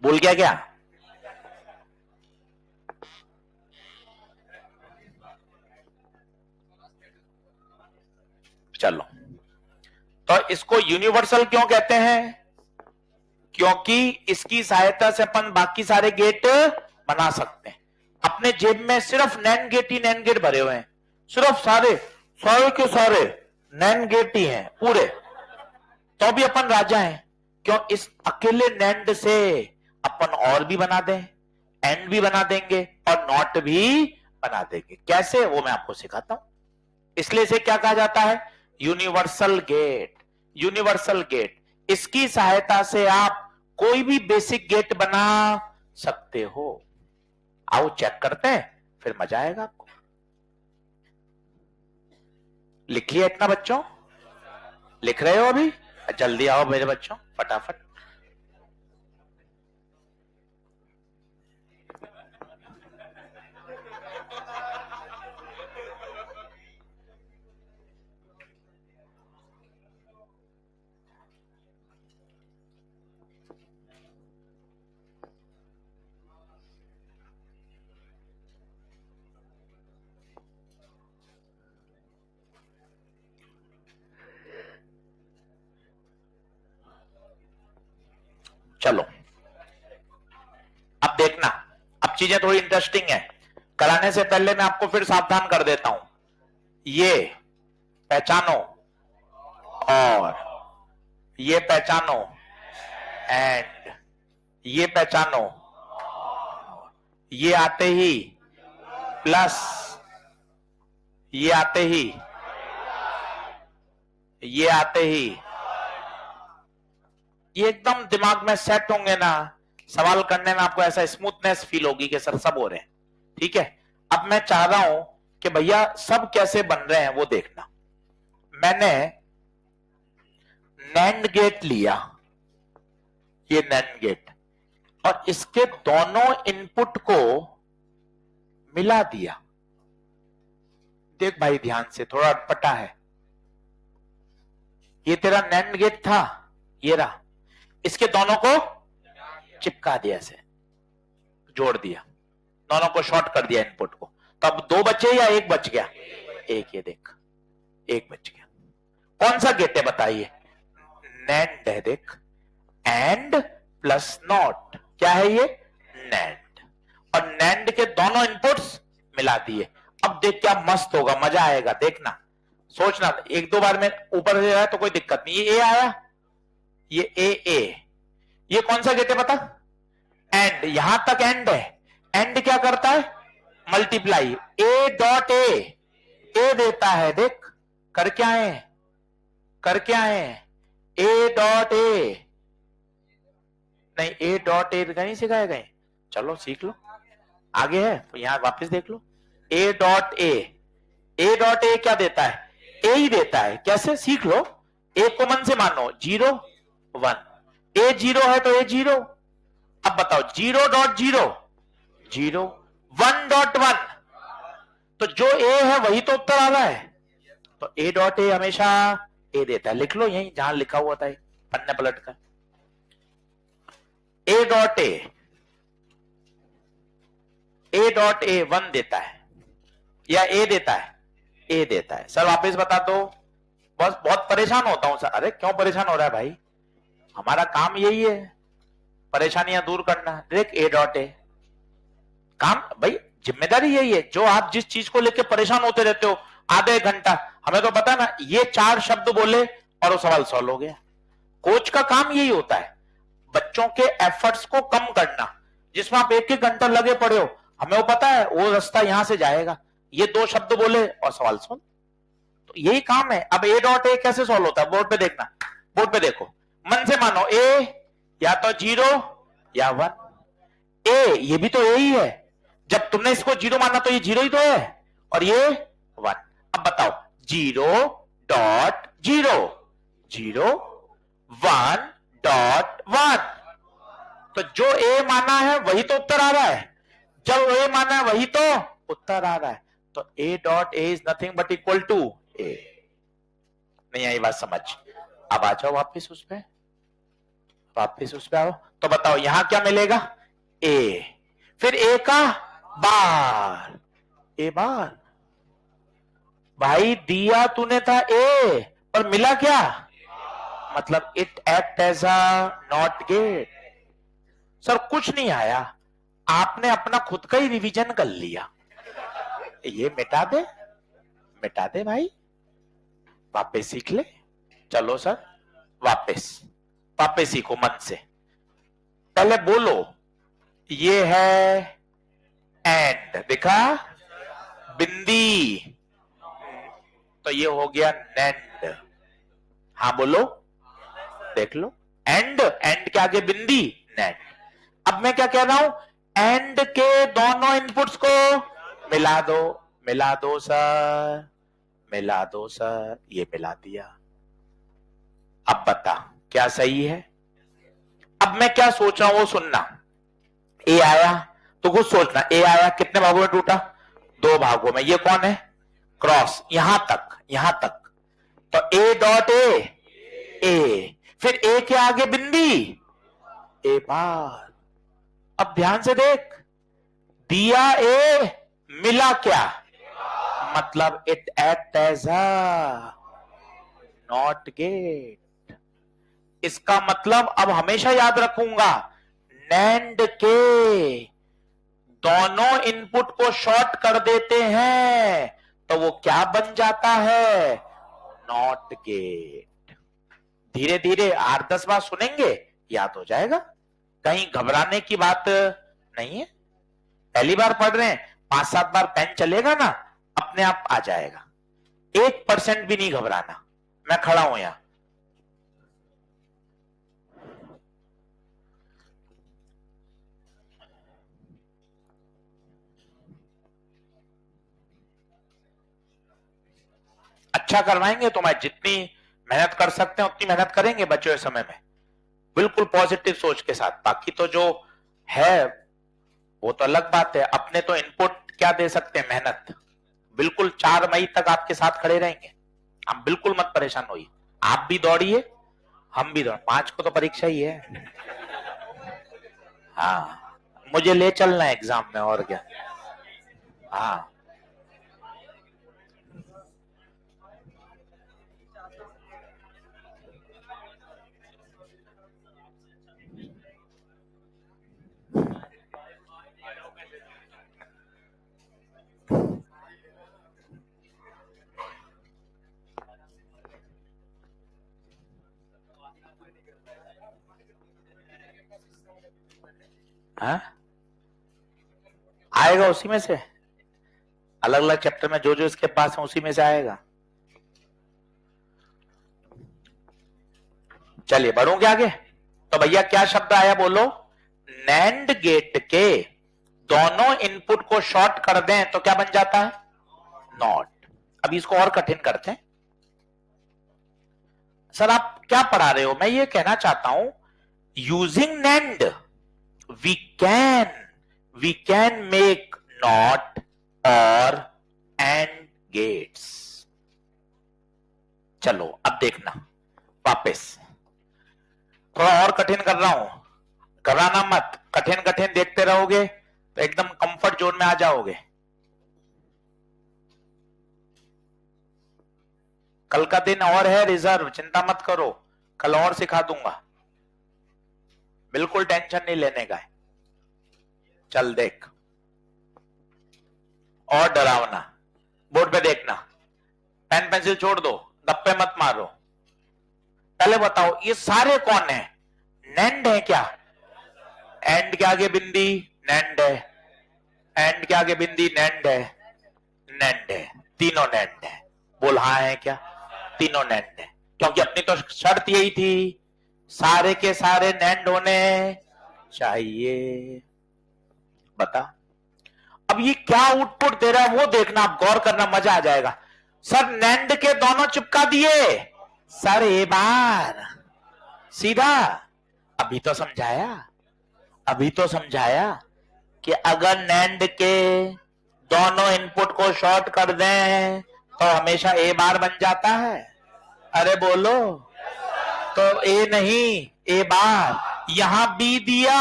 भूल गया क्या, चलो, तो इसको यूनिवर्सल क्यों कहते हैं, क्योंकि इसकी सहायता से अपन बाकी सारे गेट बना सकते हैं। अपने जेब में सिर्फ नैंड गेट ही नैंड गेट भरे हुए हैं, सिर्फ सारे सारे के सारे नैंड गेट ही हैं पूरे, तो भी अपन राजा हैं। क्यों, इस अकेले नैंड से अपन और भी बना दें, एंड भी बना देंगे और नॉट भी बना देंगे। कैसे, वो मैं आपको सिखाता हूं। इसलिए इसे क्या कहा जाता है, यूनिवर्सल गेट। यूनिवर्सल गेट, इसकी सहायता से आप कोई भी बेसिक गेट बना सकते हो। आओ चेक करते हैं, फिर मजा आएगा आपको। लिख लिया इतना बच्चों, लिख रहे हो अभी, जल्दी आओ मेरे बच्चों फटाफट। चलो अब देखना, अब चीजें थोड़ी इंटरेस्टिंग है। कराने से पहले मैं आपको फिर सावधान कर देता हूं, ये पहचानो और ये पहचानो एंड ये पहचानो, ये आते ही प्लस, ये आते ही, ये आते ही, ये एकदम दिमाग में सेट होंगे ना, सवाल करने में आपको ऐसा स्मूथनेस फील होगी कि सर सब हो रहे हैं। ठीक है, अब मैं चाह रहा हूं कि भैया सब कैसे बन रहे हैं वो देखना। मैंने नैंड गेट लिया, ये नैंड गेट, और इसके दोनों इनपुट को मिला दिया। देख भाई ध्यान से, थोड़ा अटपटा है। ये तेरा नैंड गेट था, ये रहा, इसके दोनों को चिपका दिया, ऐसे जोड़ दिया, दोनों को शॉर्ट कर दिया इनपुट को, तब 2 बचे या 1 बच गया? 1, ये देख 1 बच गया। कौन सा गेट है बताइए? नैंड है, देख, एंड प्लस नॉट, क्या है ये? नैंड। और नैंड के दोनों इनपुट्स मिला दिए। अब देख क्या मस्त होगा, मजा आएगा, देखना, सोचना, 1-2 बार में ऊपर से आया तो कोई दिक्कत नहीं। ये ए आया, ये ए, ये कौन सा गेट है बता? एंड, यहां तक एंड है। एंड क्या करता है? मल्टीप्लाई, ए डॉट ए देता है, देख कर क्या है, कर क्या है, ए डॉट ए, नहीं ए डॉट ए नहीं सिखाए गए, चलो सीख लो, आगे है तो यहां वापस देख लो, ए डॉट ए क्या देता है? ए ही देता है, कैसे सीख लो, ए को मन से मानो, 0 1, ए 0 है तो ए 0, अब बताओ 0 डॉट 0 0, 1 डॉट 1, तो जो ए है वही तो उत्तर आ रहा है, तो ए डॉट ए हमेशा ए देता है, लिख लो यही जहां लिखा हुआ था पन्ने पलट कर, ए डॉट ए 1 देता है या ए देता है? ए देता है। सर वापस बता दो, बस बहुत परेशान होता हूं सर। अरे क्यों परेशान हो रहा है भाई, हमारा काम यही है परेशानियां दूर करना। देख ए डॉट ए, काम भाई, जिम्मेदारी यही है, जो आप जिस चीज को लेकर परेशान होते रहते हो आधे 1 घंटा, हमें तो पता ना, ये 4 शब्द बोले और वो सवाल सॉल्व हो गया। कोच का काम यही होता है, बच्चों के एफर्ट्स को कम करना, जिसमें आप 1-1 घंटा लगे पड़े हो, हमें वो पता है वो रास्ता यहां से जाएगा, ये 2 शब्द बोले और सवाल सॉल्व, तो यही काम है। अब ए डॉट ए कैसे सॉल्व होता है, बोर्ड पे देखना, बोर्ड पे देखो, मन से मानो ए या तो 0 या 1, ए ये भी तो ए ही है, जब तुमने इसको 0 माना तो ये 0 ही तो है, और ये 1। अब बताओ 0 डॉट 0 0 1 डॉट 1, तो जो ए माना है वही तो उत्तर आ रहा है, जब ए माना है वही तो उत्तर आ रहा है, तो A dot A is nothing but equal to A. नहीं आई बात समझ? अब आ जाओ वापिस उस पे, वापिस उस पे आओ, तो बताओ यहां क्या मिलेगा? ए, फिर ए का बार, ए बार, भाई दिया तूने था ए, पर मिला क्या? मतलब it act as a NOT gate. Sir कुछ नहीं आया, आपने अपना खुद का ही रिवीजन कर लिया, ये मिटा दे भाई, वापस सीख ले। चलो सर वापस सीखो मन से, पहले बोलो ये है एंड, दिखा बिंदी, तो ये हो गया नैंड। हाँ बोलो, देख लो, एंड के आगे बिंदी, नैंड। अब मैं क्या कह रहा हूं, एंड के दोनों इनपुट्स को मिला दो सर, ये मिला दिया। अब बता क्या सही है? अब मैं क्या सोच रहा हूं वो सुनना, ए आया तो कुछ सोचना, ए आया कितने भागों में टूटा? 2 भागों में, ये कौन है? क्रॉस, यहां तक, तो ए डॉट ए, फिर ए के आगे बिंदी, ए बार। अब ध्यान से देख, दिया ए, मिला क्या? मतलब it act as a NOT gate. इसका मतलब अब हमेशा याद रखूंगा, नैंड के दोनों इनपुट को शॉर्ट कर देते हैं तो वो क्या बन जाता है? Not gate. धीरे धीरे 8-10 बार सुनेंगे याद हो जाएगा, कहीं घबराने की बात नहीं है। पहली बार पढ़ रहे हैं, 5-7 बार पेन चलेगा ना, अपने आप आ जाएगा, 1% भी नहीं घबराना। मैं खड़ा हूं यहां, अच्छा करवाएंगे तो मैं जितनी मेहनत कर सकते हैं उतनी मेहनत करेंगे बचे हुए समय में, बिल्कुल पॉजिटिव सोच के साथ। बाकी तो जो है वो तो अलग बात है, अपने तो इनपुट क्या दे सकते हैं? मेहनत। बिल्कुल 4 मई तक आपके साथ खड़े रहेंगे, आप बिल्कुल मत परेशान होइए। आप भी दौड़िए, हम भी दौड़, 5 को तो परीक्षा ही है। हाँ, मुझे ले चलना है एग्जाम में, और क्या। हाँ, हाँ आएगा उसी में से, अलग अलग चैप्टर में जो जो इसके पास है उसी में से आएगा। चलिए बढ़ूंगे आगे। तो भैया क्या शब्द आया बोलो? नैंड गेट के दोनों इनपुट को शॉर्ट कर दें तो क्या बन जाता है? नॉट। अब इसको और कठिन करते हैं। सर आप क्या पढ़ा रहे हो? मैं ये कहना चाहता हूं, using NAND we can make NOT OR AND gates. चलो अब देखना, वापस थोड़ा और कठिन कर रहा हूं, घबराना मत। कठिन कठिन देखते रहोगे तो एकदम कंफर्ट जोन में आ जाओगे। कल का दिन और है रिजर्व, चिंता मत करो, कल और सिखा दूंगा, बिल्कुल टेंशन नहीं लेने का है। चल देख, और डरावना, बोर्ड पे देखना, पेन पेंसिल छोड़ दो, गप्पे मत मारो। पहले बताओ ये सारे कौन है? नैंड है क्या? एंड के आगे बिंदी नैंड है, एंड के आगे बिंदी नैंड है, नैंड है, तीनों नैंड है। बोल हाँ है क्या? तीनों नैंड है, क्योंकि अपनी तो शर्त यही थी, सारे के सारे नैंड होने चाहिए। बता अब ये क्या आउटपुट दे रहा है वो देखना, आप गौर करना, मजा आ जाएगा। सर नैंड के दोनों चिपका दिए, सर ए बार सीधा। अभी तो समझाया, अभी तो समझाया कि अगर नैंड के दोनों इनपुट को शॉर्ट कर दें तो हमेशा ए बार बन जाता है। अरे बोलो, तो ए नहीं ए बार, यहां बी दिया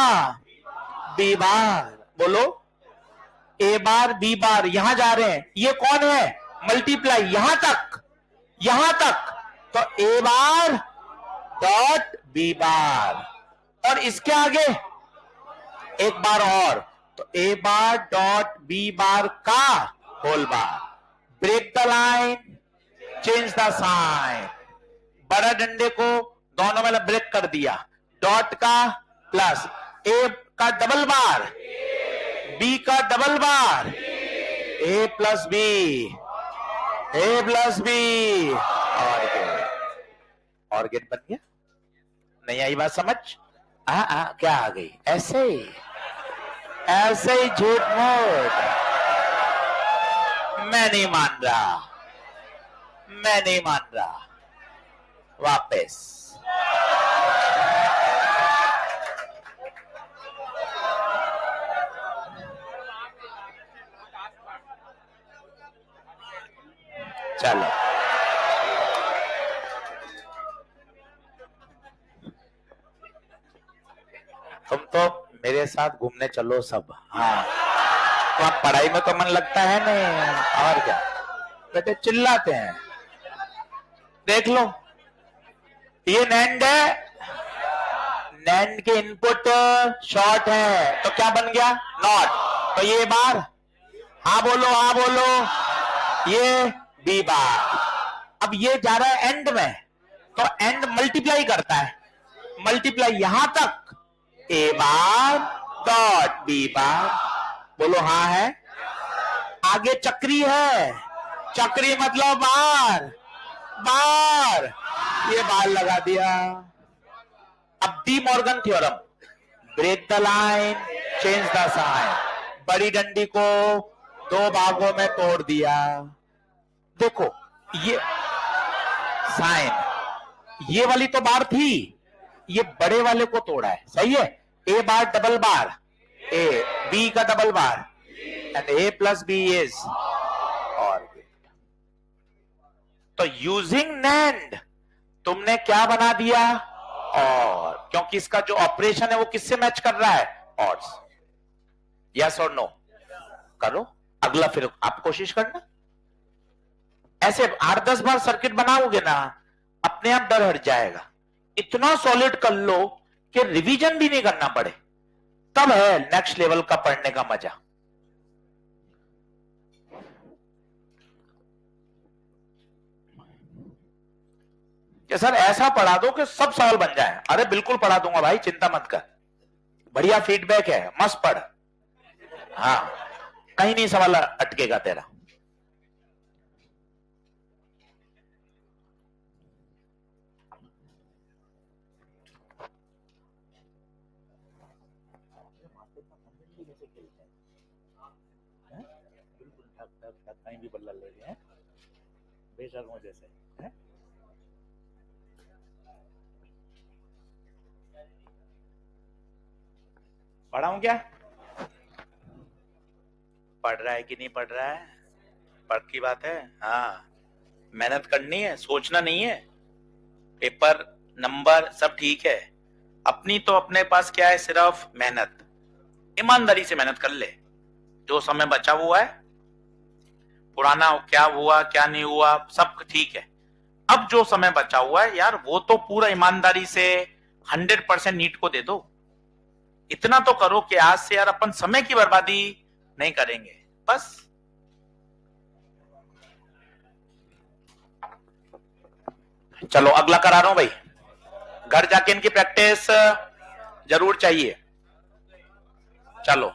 बी बार। बोलो ए बार बी बार, यहां जा रहे हैं, ये कौन है? मल्टीप्लाई, यहां तक, यहां तक, तो ए बार डॉट बी बार, और इसके आगे एक बार और, तो ए बार डॉट बी बार का whole bar. Break the line, change the sign, बड़ा डंडे को दोनों में ब्रेक कर दिया, डॉट का प्लस, ए का डबल बार, बी का डबल बार, ए प्लस बी, ए प्लस बी, और गेट बन गया। नहीं आई बात समझ? क्या आ गई? ऐसे ही, ऐसे ही झूठ मूठ। मैं नहीं मान रहा, मैं नहीं मान रहा। वापस चलो, तुम तो मेरे साथ घूमने चलो सब। हाँ, तो आप पढ़ाई में तो मन लगता है नहीं, और क्या बेटे चिल्लाते हैं। देख लो, ये नैंड है, नैंड के इनपुट शॉर्ट है तो क्या बन गया? नॉट। तो ये बार, हाँ बोलो, हाँ बोलो, ये बी बार। अब ये जा रहा है एंड में, तो एंड मल्टीप्लाई करता है, मल्टीप्लाई यहां तक, ए बार डॉट बी बार। बोलो हाँ है। आगे चक्री है, चक्री मतलब बार, बार, ये बार लगा दिया। अब De Morgan theorem, break the line, change the sign, बड़ी डंडी को दो भागों में तोड़ दिया। देखो ये साइन, ये वाली तो बार थी, ये बड़े वाले को तोड़ा है, सही है। A bar double bar, A B का double bar, and A plus B is OR. तो यूजिंग नैंड तुमने क्या बना दिया, और, क्योंकि इसका जो ऑपरेशन है वो किससे मैच कर रहा है, ऑड्स। यस और नो, करो अगला, फिर आप कोशिश करना। ऐसे 8-10 बार सर्किट बनाओगे ना, अपने आप डर हट जाएगा। इतना सॉलिड कर लो कि रिवीजन भी नहीं करना पड़े, तब है नेक्स्ट लेवल का पढ़ने का मजा। कि सर ऐसा पढ़ा दो कि सब सवाल बन जाए। अरे बिल्कुल पढ़ा दूंगा भाई, चिंता मत कर, बढ़िया फीडबैक है, मस्त पढ़। हाँ, कहीं नहीं सवाल अटकेगा तेरा। कहीं भी बल्ला ले रहे हैं बेशर्मों जैसे है? पढ़ाऊं क्या? पढ़ रहा है कि नहीं पढ़ रहा है, पढ़ की बात है। हाँ, मेहनत करनी है, सोचना नहीं है। पेपर नंबर सब ठीक है, अपनी तो अपने पास क्या है, सिर्फ मेहनत। ईमानदारी से मेहनत कर ले। जो समय बचा हुआ है, पुराना क्या हुआ क्या नहीं हुआ सब ठीक है, अब जो समय बचा हुआ है यार, वो तो पूरा ईमानदारी से 100% नीट को दे दो। इतना तो करो कि आज से यार अपन समय की बर्बादी नहीं करेंगे, बस। चलो अगला करा रहा हूं भाई, घर जाके इनकी प्रैक्टिस जरूर चाहिए। चलो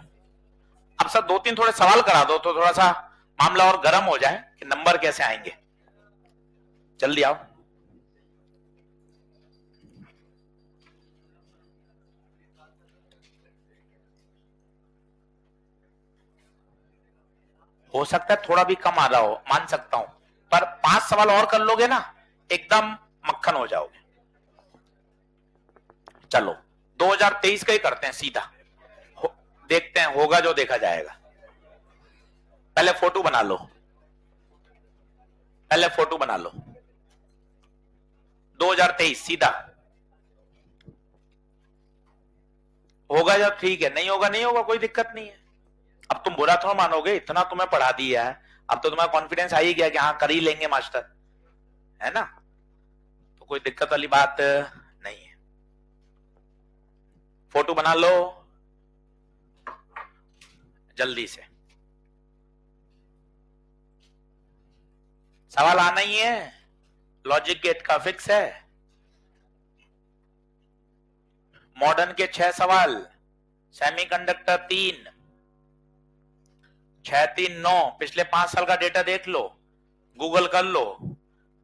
अब सर 2-3 थोड़े सवाल करा दो तो थोड़ा सा मामला और गर्म हो जाए कि नंबर कैसे आएंगे। जल्दी आओ। हो सकता है थोड़ा भी कम आ रहा हो, मान सकता हूं, पर 5 सवाल और कर लोगे ना, एकदम मक्खन हो जाओगे। चलो 2023 का ही करते हैं सीधा, देखते हैं, होगा जो देखा जाएगा। पहले फोटो बना लो, पहले फोटो बना लो। 2023 सीधा होगा जब ठीक है, नहीं होगा नहीं होगा, कोई दिक्कत नहीं है। अब तुम बुरा थोड़ा मानोगे, इतना तुम्हें पढ़ा दिया है, अब तो तुम्हारा कॉन्फिडेंस आ ही गया कि हाँ कर ही लेंगे मास्टर, है ना, तो कोई दिक्कत वाली बात नहीं है। फोटो बना लो जल्दी से, सवाल आना ही है, लॉजिक गेट का फिक्स है। मॉडर्न के 6 सवाल, सेमीकंडक्टर 3, 6, 3, 9, पिछले 5 साल का डेटा देख लो, गूगल कर लो,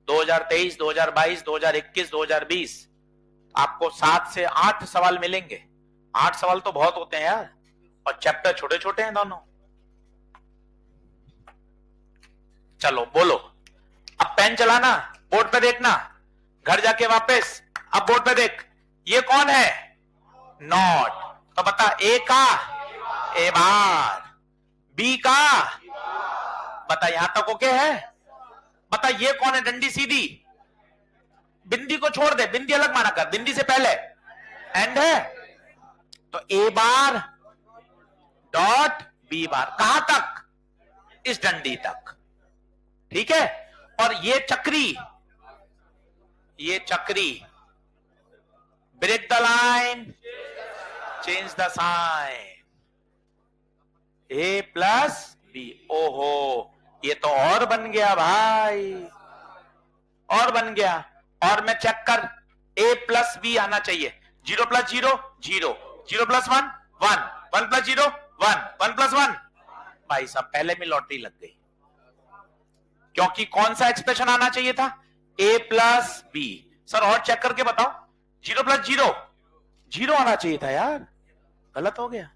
2023, 2022, 2021, 2020, आपको 7 से 8 सवाल मिलेंगे। 8 सवाल तो बहुत होते हैं यार, और चैप्टर छोटे छोटे हैं दोनों। चलो बोलो, अब पेन चलाना, बोर्ड पे देखना, घर जाके वापस, अब बोर्ड पे देख, ये कौन है, नॉट, तो बता ए का, ए बार, बी का, बता यहां तक ओके है, बता ये कौन है, डंडी सीधी, बिंदी को छोड़ दे, बिंदी अलग माना कर, बिंदी से पहले एंड है, तो ए बार डॉट बी बार, कहां तक, इस डंडी तक, ठीक है। और ये चक्री break the line, change the sign, A plus B, ओहो ये तो और बन गया भाई, और बन गया। और मैं चेक कर, ए प्लस बी आना चाहिए, 0 + 0 0, 0 + 1 1, 1 + 0 1, 1 + 1, भाई साहब पहले में लॉटरी लग गई, क्योंकि कौन सा एक्सप्रेशन आना चाहिए था, ए प्लस बी। सर और चेक करके बताओ, 0 + 0 0 आना चाहिए था यार, गलत हो गया,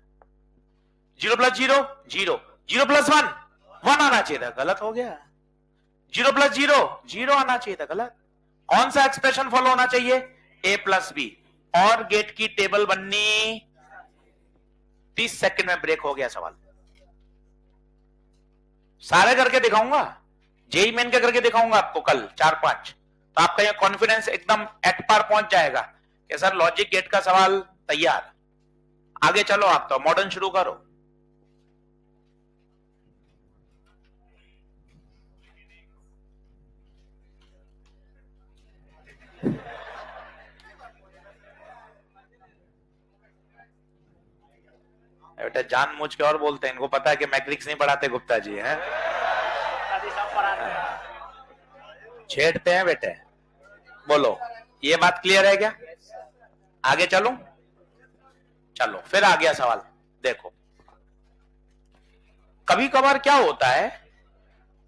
0 + 0 0, 0 + 1 1 आना चाहिए था, गलत हो गया, 0 + 0 0 आना चाहिए था, गलत। कौन सा एक्सप्रेशन फॉलो होना चाहिए, ए प्लस बी, और गेट की टेबल बननी, 30 सेकंड में ब्रेक हो गया सवाल। सारे करके दिखाऊंगा, जेई मेन के करके दिखाऊंगा आपको कल 4-5, तो आपका ये कॉन्फिडेंस एकदम एट पार पहुंच जाएगा कि सर लॉजिक गेट का सवाल तैयार। आगे चलो, आप तो मॉडर्न शुरू करो। बेटा जानबूझ के और बोलते हैं, इनको पता है कि मैट्रिक्स नहीं पढ़ाते गुप्ता जी हैं, छेड़ते हैं बेटे। बोलो, ये बात क्लियर है क्या? आगे चलो, चलो फिर आ गया सवाल। देखो, कभी कभार क्या होता है,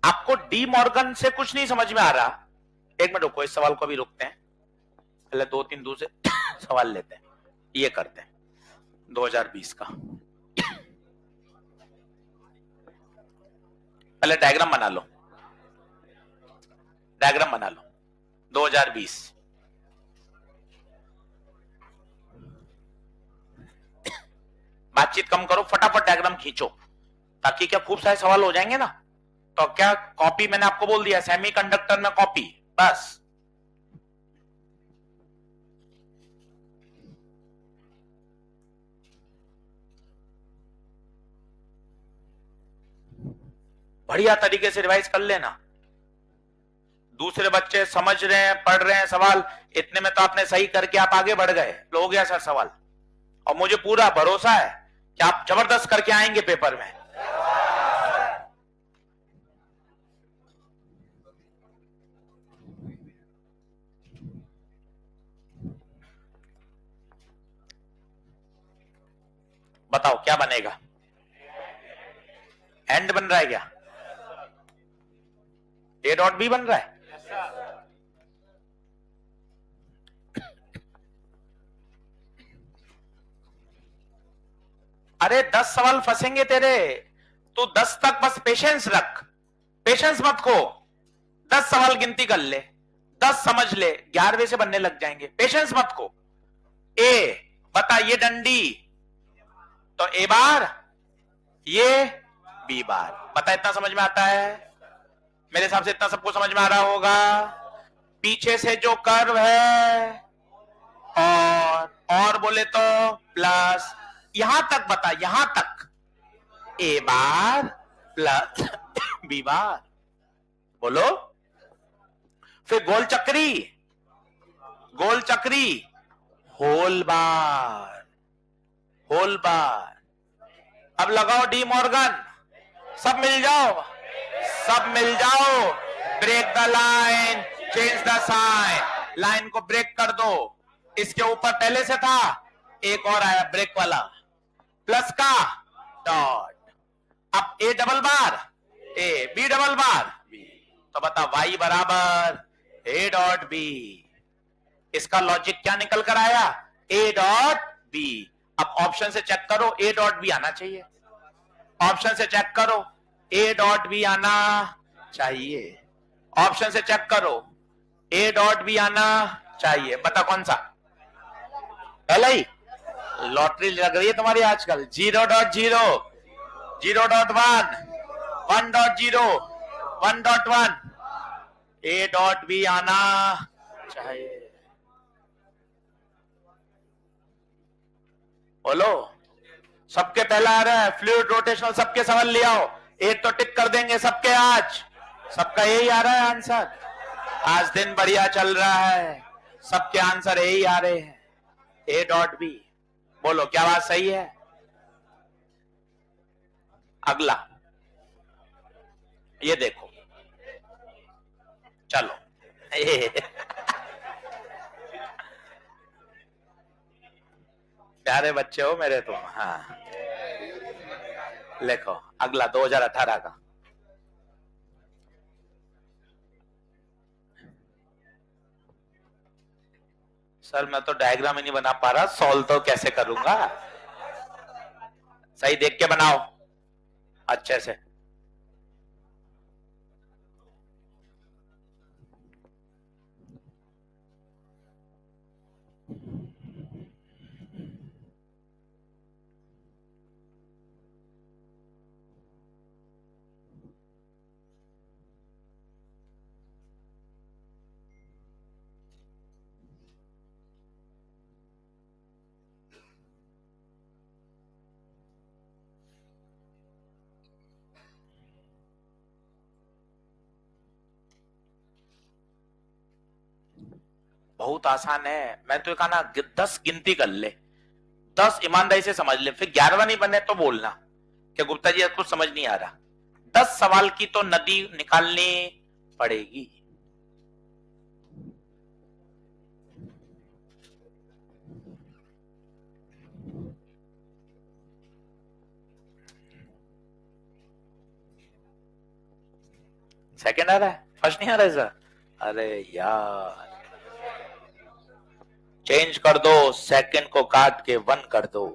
आपको डी मॉर्गन से कुछ नहीं समझ में आ रहा। एक मिनट रुको, इस सवाल को भी रुकते हैं, पहले दो तीन दूसरे सवाल लेते हैं। ये करते हैं 2020 का, पहले डायग्राम बना लो, डायग्राम बना लो 2020। बातचीत कम करो, फटाफट डायग्राम खींचो, ताकि क्या खूब सारे सवाल हो जाएंगे ना। तो क्या कॉपी, मैंने आपको बोल दिया सेमीकंडक्टर में कॉपी, बस। बढ़िया तरीके से रिवाइज कर लेना। दूसरे बच्चे समझ रहे हैं, पढ़ रहे हैं सवाल, इतने में तो आपने सही करके आप आगे बढ़ गए, हो गया सर सवाल। और मुझे पूरा भरोसा है कि आप जबरदस्त करके आएंगे पेपर में। बताओ क्या बनेगा? एंड बन रहा है क्या? ए डॉट बी बन रहा है? अरे 10 सवाल फंसेंगे तेरे, तो 10 तक बस पेशेंस रख, पेशेंस मत खो। 10 सवाल गिनती कर ले, 10 समझ ले, 11वें से बनने लग जाएंगे, पेशेंस मत खो। ए बता, ये डंडी तो ए बार, ये बी बार, बता इतना समझ में आता है? मेरे हिसाब से इतना सबको समझ में आ रहा होगा। पीछे से जो कर्व है और बोले तो प्लस, यहां तक बता, यहां तक ए बार प्लस बी बार, बोलो। फिर गोल चक्री, गोल चक्री, होल बार, होल बार। अब लगाओ डी मॉर्गन, सब मिल जाओ, सब मिल जाओ। Break the line, change the sign, line को ब्रेक कर दो। इसके ऊपर पहले से था, एक और आया ब्रेक वाला, प्लस का डॉट। अब A double bar A, B double bar B, तो बता वाई बराबर ए डॉट बी। इसका लॉजिक क्या निकल कर आया? A dot B. अब ऑप्शन से चेक करो, ए डॉट बी आना चाहिए, ऑप्शन से चेक करो, ए डॉट बी आना चाहिए, ऑप्शन से चेक करो, ए डॉट बी आना चाहिए। बता कौन सा? पहला ही? लॉटरी लग रही है तुम्हारी आजकल। 0.0, 0.1, 1.0, 1.1, ए डॉट बी आना चाहिए, बोलो। सबके पहला आ रहा है फ्लूइड रोटेशनल, सबके सवाल ले आओ, एक तो टिक कर देंगे सबके आज, सबका यही आ रहा है आंसर। आज दिन बढ़िया चल रहा है, सबके आंसर यही आ रहे हैं, ए डॉट बी। बोलो क्या बात सही है? अगला ये देखो, चलो प्यारे बच्चे हो मेरे तुम। हाँ लिखो अगला 2018 का। सर मैं तो डायग्राम ही नहीं बना पा रहा, सॉल्व तो कैसे करूंगा? सही देख के बनाओ अच्छे से। बहुत आसान है। मैं तो कहा ना 10 गिनती कर ले, 10 ईमानदारी से समझ ले, फिर 11वां नहीं बने तो बोलना कि गुप्ता जी कुछ समझ नहीं आ रहा। 10 सवाल की तो नदी निकालनी पड़ेगी। सेकंड आ रहा है, फर्स्ट नहीं आ रहा है सर? अरे यार, चेंज कर दो, सेकंड को काट के 1 कर दो।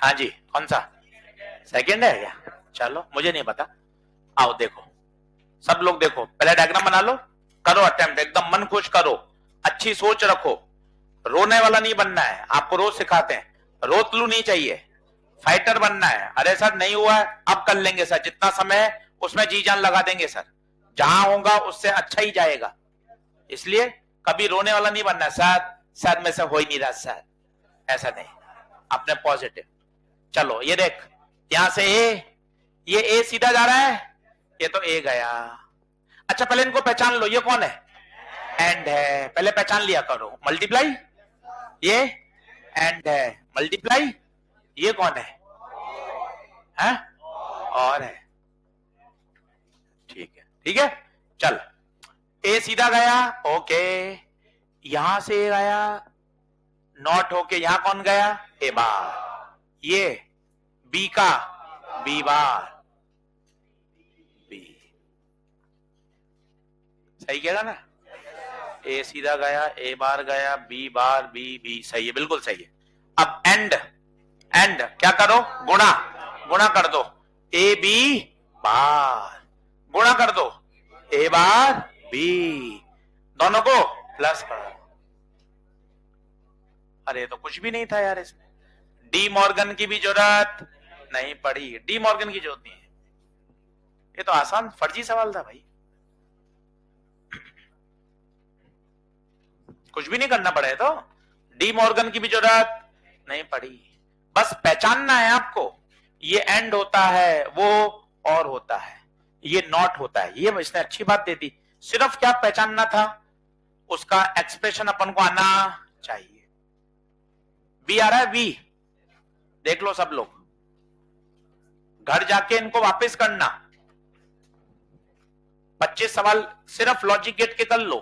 हाँ जी, कौन सा सेकंड है क्या? चलो, मुझे नहीं पता। आओ देखो, सब लोग देखो, पहले डायग्राम बना लो, करो अटेम्प्ट, एकदम मन खुश करो, अच्छी सोच रखो। रोने वाला नहीं बनना है, आपको रोज सिखाते हैं, रोतलू नहीं चाहिए, फाइटर बनना है। अरे सर नहीं हुआ है, अब कर लेंगे सर, जितना समय है उसमें जी जान लगा देंगे सर, जहां होगा उससे अच्छा ही जाएगा। इसलिए कभी रोने वाला नहीं बनना है। सर में से हो ही नहीं रहा सर, ऐसा नहीं, अपने पॉजिटिव। चलो ये देख, यहां से ये ए सीधा जा रहा है, ये तो ए गया। अच्छा पहले इनको पहचान लो, ये कौन है? एंड है, पहले पहचान लिया करो। मल्टीप्लाई, ये एंड है। मल्टीप्लाई, ये कौन है? हैं? और है। ठीक है, ठीक है। चल, ए सीधा गया, ओके, यहां से गया, नॉट होके यहां कौन गया? ए बार। ये बी का बी बार, बी सही कह रहा ना? ए सीधा गया, ए बार गया, बी बार, बी बी, सही है, बिल्कुल सही है। अब एंड, एंड क्या करो? गुणा, गुणा कर दो, ए बी बार, गुणा कर दो, ए बार बी, दोनों को प्लस कर दो। अरे तो कुछ भी नहीं था यार इसमें, डी मॉर्गन की भी जरूरत नहीं पड़ी, डी मॉर्गन की जरूरत नहीं है, ये तो आसान फर्जी सवाल था भाई, कुछ भी नहीं करना पड़े, तो डी मॉर्गन की भी जरूरत नहीं पड़ी। बस पहचानना है आपको, ये एंड होता है, वो और होता है, ये नॉट होता है, ये इसने अच्छी बात दे दी। सिर्फ क्या पहचानना था, उसका एक्सप्रेशन अपन को आना चाहिए। वी आ रहा है, वी देख लो सब लोग, घर जाके इनको वापस करना, 25 सवाल सिर्फ लॉजिक गेट के कर लो,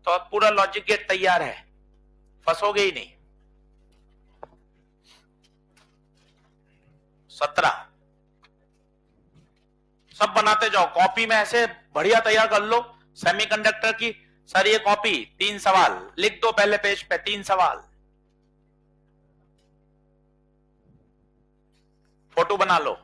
तो पूरा लॉजिक गेट तैयार है, फंसोगे ही नहीं। 17 सब बनाते जाओ, कॉपी में ऐसे बढ़िया तैयार कर लो, सेमीकंडक्टर की। सर ये कॉपी 3 सवाल लिख दो, पहले पेज पे 3 सवाल, फोटो बना लो।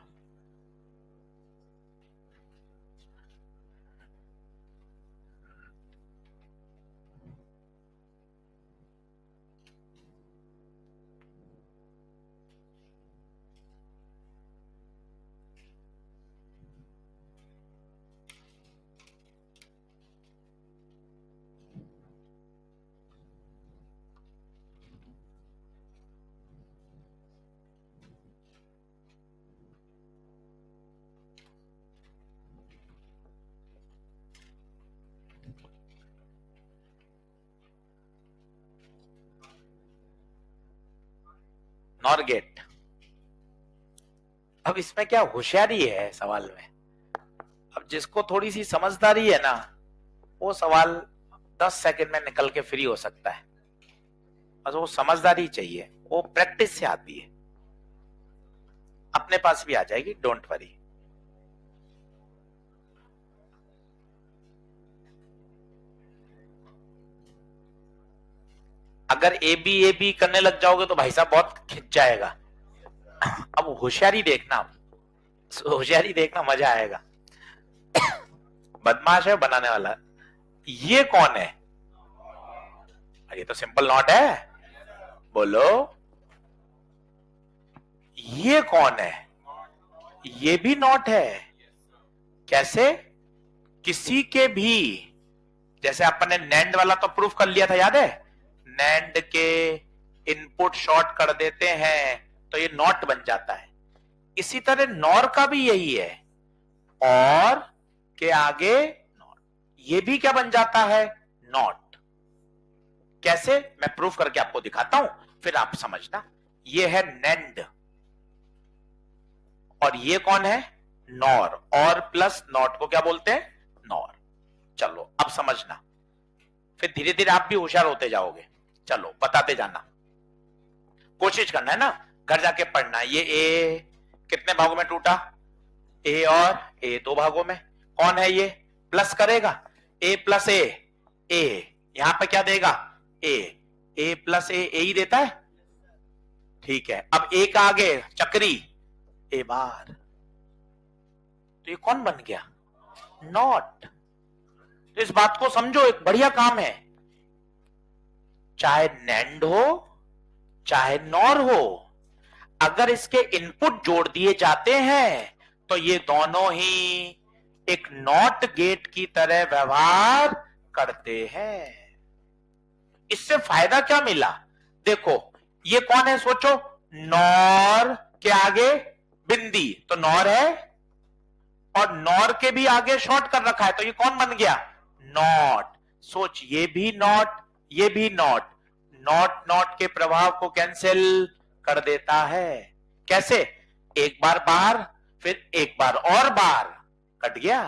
Nor gate. अब इसमें क्या होशियारी है सवाल में, अब जिसको थोड़ी सी समझदारी है ना, वो सवाल 10 सेकंड में निकल के फ्री हो सकता है, बस वो समझदारी चाहिए, वो प्रैक्टिस से आती है, अपने पास भी आ जाएगी, डोंट वरी। अगर ए बी करने लग जाओगे तो भाई साहब बहुत खिंच जाएगा। अब होशियारी देखना, होशियारी देखना, मजा आएगा। बदमाश है बनाने वाला। ये कौन है? ये तो सिंपल नॉट है, बोलो। ये कौन है? ये भी नॉट है। कैसे? किसी के भी, जैसे अपन ने नैंड वाला तो प्रूफ कर लिया था, याद है? नैंड के इनपुट शॉर्ट कर देते हैं तो ये नॉट बन जाता है। इसी तरह नॉर का भी यही है, और के आगे नॉट, ये भी क्या बन जाता है? नॉट। कैसे? मैं प्रूफ करके आपको दिखाता हूं, फिर आप समझना। ये है नैंड, और ये कौन है? नॉर। और प्लस नॉट को क्या बोलते हैं? नॉर। चलो अब समझना, फिर धीरे धीरे आप भी होशियार होते जाओगे। चलो बताते जाना, कोशिश करना है ना, घर जाके पढ़ना। ये ए कितने भागों में टूटा? ए और ए 2 भागों में। कौन है ये? प्लस करेगा, ए प्लस ए, ए यहां पे क्या देगा? ए प्लस ए ही देता है। ठीक है, अब ए का आगे चक्री, ए बार, तो ये कौन बन गया? नॉट। तो इस बात को समझो, एक बढ़िया काम है। चाहे नैंड हो चाहे नॉर हो, अगर इसके इनपुट जोड़ दिए जाते हैं तो ये दोनों ही एक नॉट गेट की तरह व्यवहार करते हैं। इससे फायदा क्या मिला? देखो ये कौन है, सोचो। नॉर के आगे बिंदी तो नॉर है, और नॉर के भी आगे शॉर्ट कर रखा है, तो ये कौन बन गया? नॉट। सोच, ये भी नॉट, ये भी नॉट, नॉट नॉट के प्रभाव को कैंसिल कर देता है। कैसे? एक बार बार, फिर एक बार और बार, कट गया।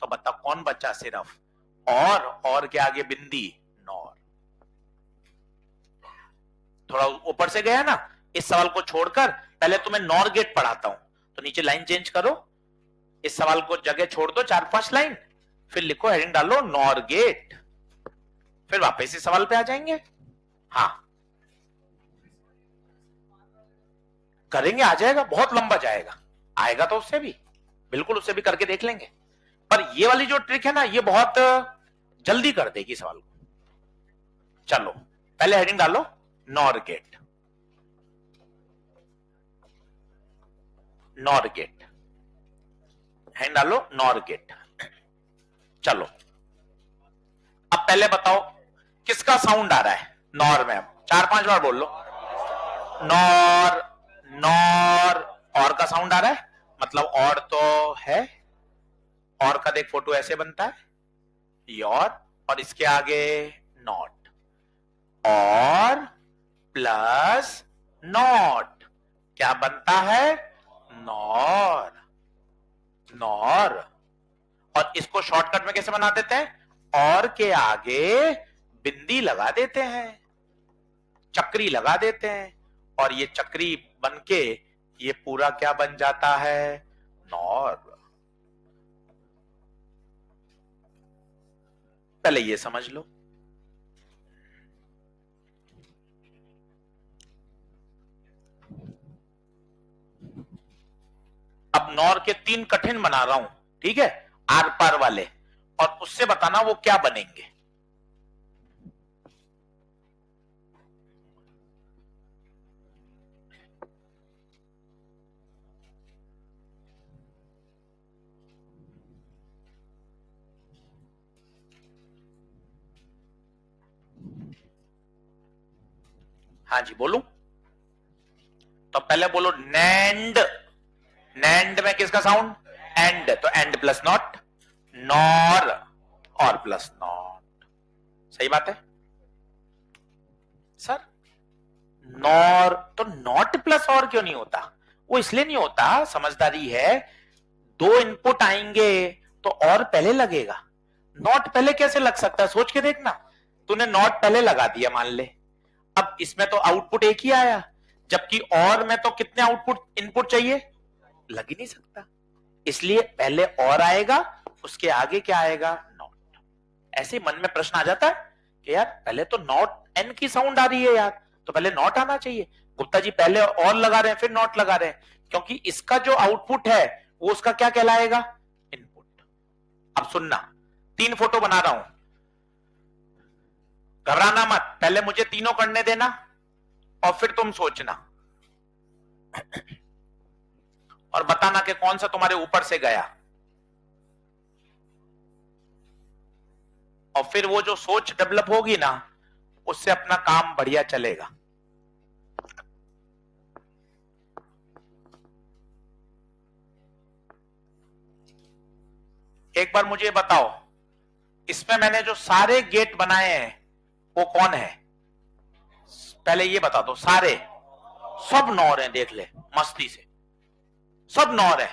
तो बता कौन बचा? सिर्फ और के आगे बिंदी, नॉर। थोड़ा ऊपर से गया ना। इस सवाल को छोड़कर पहले तुम्हें नॉर गेट पढ़ाता हूं, तो नीचे लाइन चेंज करो, इस सवाल को जगह छोड़ दो 4-5 लाइन, फिर लिखो, हेडिंग डालो नॉर गेट, फिर वापस इस सवाल पे आ जाएंगे। हाँ करेंगे, आ जाएगा, बहुत लंबा जाएगा, आएगा तो उससे भी, बिल्कुल उससे भी करके देख लेंगे। पर ये वाली जो ट्रिक है ना, ये बहुत जल्दी कर देगी सवाल को। चलो पहले हेडिंग डालो NOR gate, NOR gate, heading डालो नॉर गेट। चलो अब पहले बताओ किसका साउंड आ रहा है नॉर में? 4-5 बार बोल लो, नॉर नॉर। और का साउंड आ रहा है, मतलब और तो है, और का देख फोटो ऐसे बनता है, योर, और इसके आगे नॉट, और प्लस नॉट क्या बनता है? नॉर। नॉर। और इसको शॉर्टकट में कैसे बना देते हैं? और के आगे बिंदी लगा देते हैं, चक्री लगा देते हैं, और ये चक्री बनके ये पूरा क्या बन जाता है? नॉर। पहले ये समझ लो। अब नॉर के 3 कठिन बना रहा हूं, ठीक है, आर पार वाले, और उससे बताना वो क्या बनेंगे। हाँ जी बोलूं? तो पहले बोलो नैंड। नैंड में किसका साउंड? एंड, तो एंड प्लस नॉट, नॉर और प्लस नॉट। सही बात है सर? नॉर तो नॉट प्लस और क्यों नहीं होता? वो इसलिए नहीं होता, समझदारी है, 2 इनपुट आएंगे तो और पहले लगेगा, नॉट पहले कैसे लग सकता है? सोच के देखना, तूने नॉट पहले लगा दिया मान ले, अब इसमें तो आउटपुट एक ही आया, जबकि और में तो कितने आउटपुट इनपुट चाहिए? लग ही नहीं सकता, इसलिए पहले और आएगा, उसके आगे क्या आएगा? नॉट। ऐसे मन में प्रश्न आ जाता है कि यार पहले तो नॉट एन की साउंड आ रही है यार, तो पहले नॉट आना चाहिए। गुप्ता जी पहले और लगा रहे हैं फिर नॉट लगा रहे हैं, क्योंकि इसका जो आउटपुट है वो उसका क्या कहलाएगा? इनपुट। अब सुनना, 3 फोटो बना रहा हूं, घबराना मत, पहले मुझे तीनों करने देना और फिर तुम सोचना। और बताना कि कौन सा तुम्हारे ऊपर से गया, और फिर वो जो सोच डेवलप होगी ना, उससे अपना काम बढ़िया चलेगा। एक बार मुझे बताओ, इसमें मैंने जो सारे गेट बनाए हैं वो कौन है? पहले ये बता दो, सारे सब नौर हैं, देख ले मस्ती से, सब नौर है,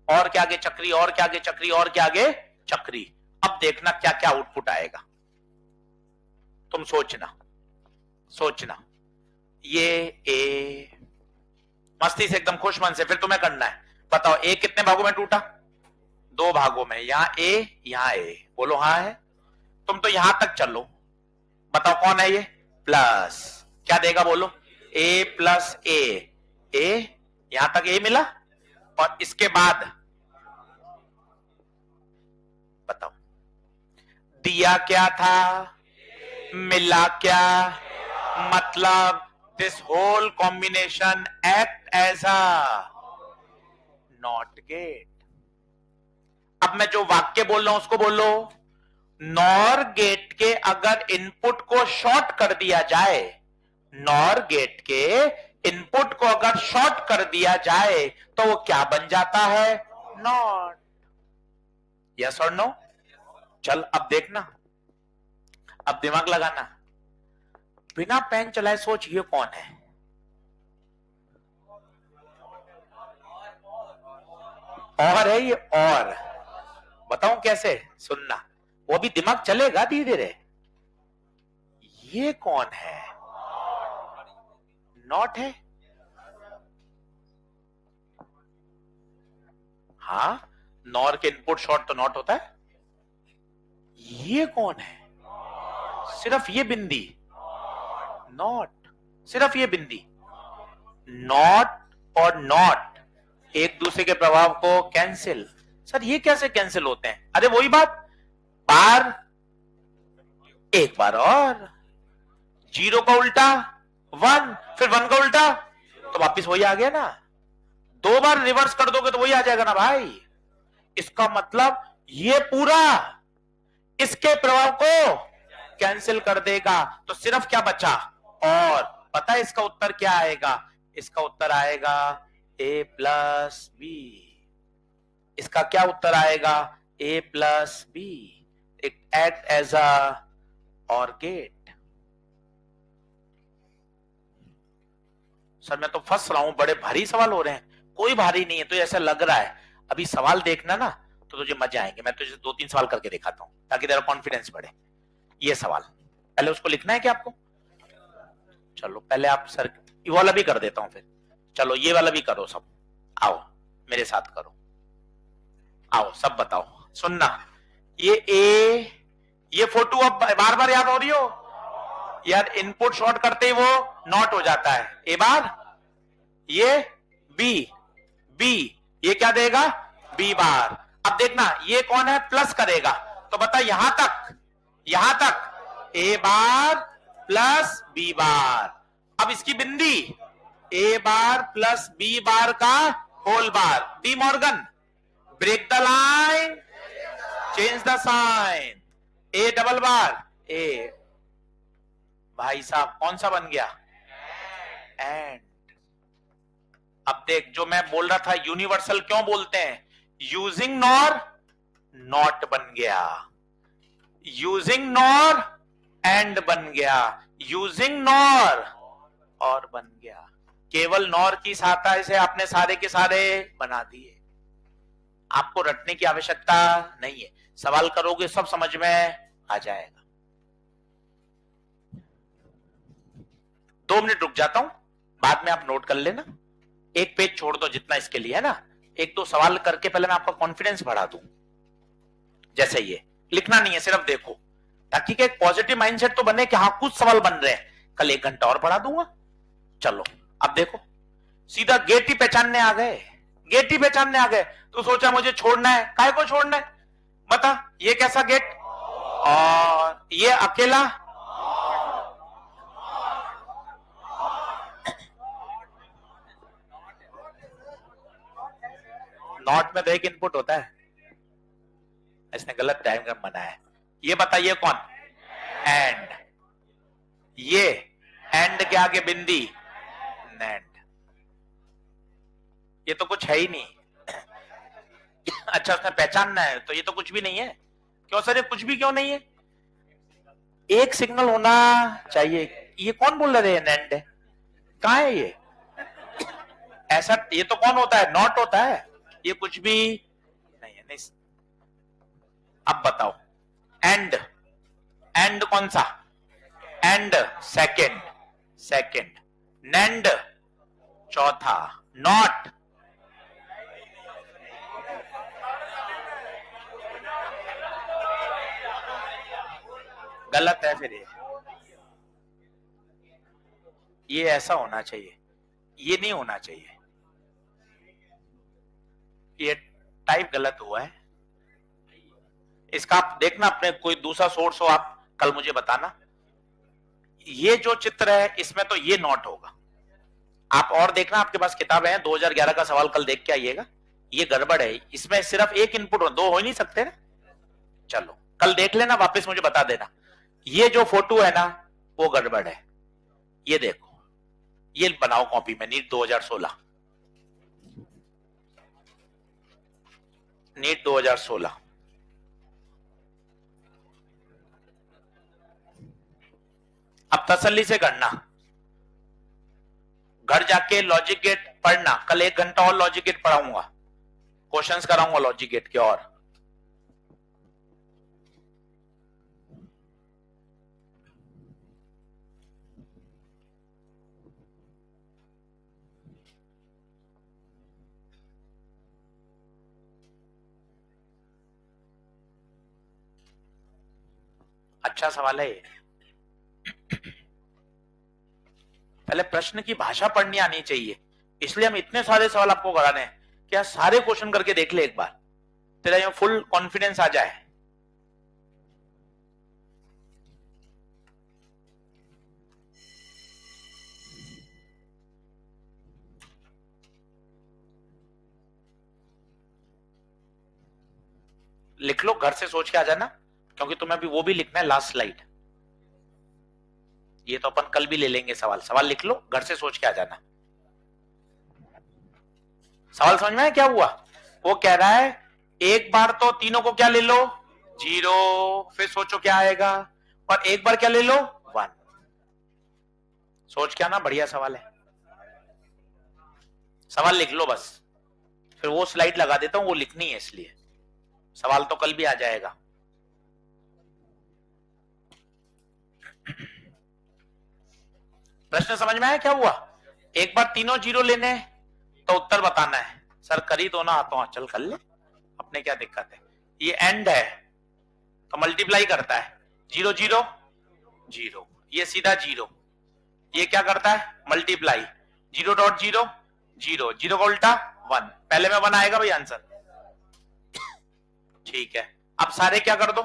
और क्या आगे चक्री, और क्या आगे चक्री, और क्या आगे चक्री। अब देखना क्या क्या आउटपुट आएगा, तुम सोचना सोचना। ये ए, मस्ती से एकदम खुश मन से, फिर तुम्हें करना है। बताओ ए कितने भागों में टूटा? 2 भागों में, यहां ए यहां ए, बोलो हाँ है। तुम तो यहां तक चलो, बताओ कौन है ये? प्लस, क्या देगा बोलो? ए प्लस ए, यहां तक ए मिला, और इसके बाद बताओ दिया क्या था, मिला क्या? मतलब this whole combination act as a NOT gate. अब मैं जो वाक्य बोल रहा हूं उसको बोलो। नॉर गेट के अगर इनपुट को शॉर्ट कर दिया जाए, नॉर गेट के इनपुट को अगर शॉर्ट कर दिया जाए तो वो क्या बन जाता है? नॉट। यस और नो? चल अब देखना, अब दिमाग लगाना, बिना पेन चलाए सोच ये कौन है? और है ये, और बताऊं कैसे? सुनना, वो भी दिमाग चलेगा धीरे धीरे। ये कौन है? नॉट है। हाँ, नॉर के इनपुट शॉर्ट तो नॉट होता है। ये कौन है? सिर्फ ये बिंदी, नॉट, सिर्फ ये बिंदी। नॉट और नॉट एक दूसरे के प्रभाव को कैंसिल। सर ये कैसे कैंसिल होते हैं? अरे वही बात, बार, एक बार और, 0 का उल्टा 1, फिर 1 का उल्टा तो वापिस वही आ गया ना। 2 बार रिवर्स कर दोगे तो वही आ जाएगा ना भाई। इसका मतलब ये पूरा इसके प्रभाव को कैंसिल कर देगा, तो सिर्फ क्या बचा? और पता है इसका उत्तर क्या आएगा? इसका उत्तर आएगा a प्लस बी। इसका क्या उत्तर आएगा? a plus B. It act as a OR gate. Sir मैं तो फंस रहा हूं, बड़े भारी सवाल हो रहे हैं। कोई भारी नहीं है, तो ऐसा लग रहा है। अभी सवाल देखना ना तो तुझे मजा आएंगे। मैं तुझे 2-3 सवाल करके दिखाता हूं ताकि तेरा कॉन्फिडेंस बढ़े। ये सवाल पहले उसको लिखना है क्या आपको? चलो पहले आप सर ये वाला भी कर देता हूं, फिर चलो ये वाला भी करो सब। आओ मेरे साथ करो, आओ सब बताओ। सुनना, ये ए, ये फोटो अब बार बार याद हो रही हो यार, इनपुट शॉर्ट करते ही वो नॉट हो जाता है। ए बार, ये बी, बी ये क्या देगा? B bar. अब देखना ये कौन है? प्लस करेगा, तो बता यहां तक ए बार प्लस बी बार। अब इसकी बिंदी ए बार प्लस बी बार का whole bar. De Morgan, break the line, change the sign, A double bar A. भाई साहब कौन सा बन गया? एंड। अब देख, जो मैं बोल रहा था यूनिवर्सल क्यों बोलते हैं, यूजिंग नॉर नॉट बन गया, यूजिंग नॉर एंड बन गया, यूजिंग नॉर और बन गया। केवल नॉर की सहायता से आपने सारे के सारे बना दिए। आपको रटने की आवश्यकता नहीं है, सवाल करोगे सब समझ में आ जाएगा। 2 मिनट रुक जाता हूं, बाद में आप नोट कर लेना। एक पेज छोड़ दो जितना इसके लिए है ना, 1-2 सवाल करके पहले मैं आपका कॉन्फिडेंस बढ़ा दूं। जैसे ये लिखना नहीं है, सिर्फ देखो, ताकि एक पॉजिटिव माइंडसेट तो बने कि हाँ कुछ सवाल बन रहे हैं। कल 1 घंटा और पढ़ा दूंगा। चलो अब देखो, सीधा गेट ही पहचानने आ गए, गेट ही पहचानने आ गए। तो सोचा मुझे छोड़ना है, काय को छोड़ना है? बता, ये कैसा गेट और ये अकेला? नॉट में तो एक इनपुट होता है, इसने गलत डायग्राम बनाया है। ये बताइए कौन? एंड। ये एंड के आगे बिंदी नैंड, ये तो कुछ है ही नहीं। अच्छा उसने पहचानना है, तो ये तो कुछ भी नहीं है। क्यों सर, ये कुछ भी क्यों नहीं है? एक सिग्नल होना चाहिए। ये कौन बोल रहे हैं नैंड है? कहां है ये? ऐसा ये तो कौन होता है? नॉट होता है। ये कुछ भी नहीं है। नहीं, अब बताओ एंड, एंड कौन सा? And second, second. नैंड चौथा। नॉट गलत है। फिर ये ऐसा होना चाहिए, ये नहीं होना चाहिए। ये टाइप गलत हुआ है। इसका आप देखना, अपने कोई दूसरा सोर्स हो आप कल मुझे बताना। ये जो चित्र है इसमें तो ये नॉट होगा। आप और देखना, आपके पास किताबें हैं, 2011 का सवाल कल देख के आइएगा। ये गड़बड़ है, इसमें सिर्फ एक इनपुट हो, दो हो ही नहीं सकते ना। चलो कल देख लेना, वापस मुझे बता देना। ये जो फोटो है ना वो गड़बड़ है। ये देखो, ये बनाओ कॉपी में, नीट 2016, नीट 2016। अब तसल्ली से करना, घर जाके लॉजिक गेट पढ़ना। कल 1 घंटा और लॉजिक गेट पढ़ाऊंगा, क्वेश्चंस कराऊंगा लॉजिक गेट के। और अच्छा सवाल है ये। पहले प्रश्न की भाषा पढ़नी आनी चाहिए, इसलिए हम इतने सारे सवाल आपको करा रहे हैं कि आप सारे क्वेश्चन करके देख ले एक बार, तेरा ये फुल कॉन्फिडेंस आ जाए। लिख लो, घर से सोच के आ जाना, क्योंकि तुम्हें अभी वो भी लिखना है, लास्ट स्लाइड। ये तो अपन कल भी ले लेंगे सवाल। सवाल लिख लो, घर से सोच के आ जाना। सवाल समझ में है क्या हुआ? वो कह रहा है एक बार तो तीनों को क्या ले लो? 0, फिर सोचो क्या आएगा, और एक बार क्या ले लो? 1। सोच के आना, बढ़िया सवाल है। सवाल लिख लो बस, फिर वो स्लाइड लगा देता हूं, वो लिखनी है, इसलिए सवाल तो कल भी आ जाएगा। प्रश्न समझ में आया क्या हुआ? एक बार तीनों 0 लेने तो उत्तर बताना है। सर कर ही दो ना, हाथों हाथ, चल कर ले, अपने क्या दिक्कत है। ये एंड है तो मल्टीप्लाई करता है, 0 0 0, ये सीधा 0। ये क्या करता है? मल्टीप्लाई, 0.0 0, 0 का उल्टा 1। पहले में 1 आएगा भाई आंसर। ठीक है, अब सारे क्या कर दो?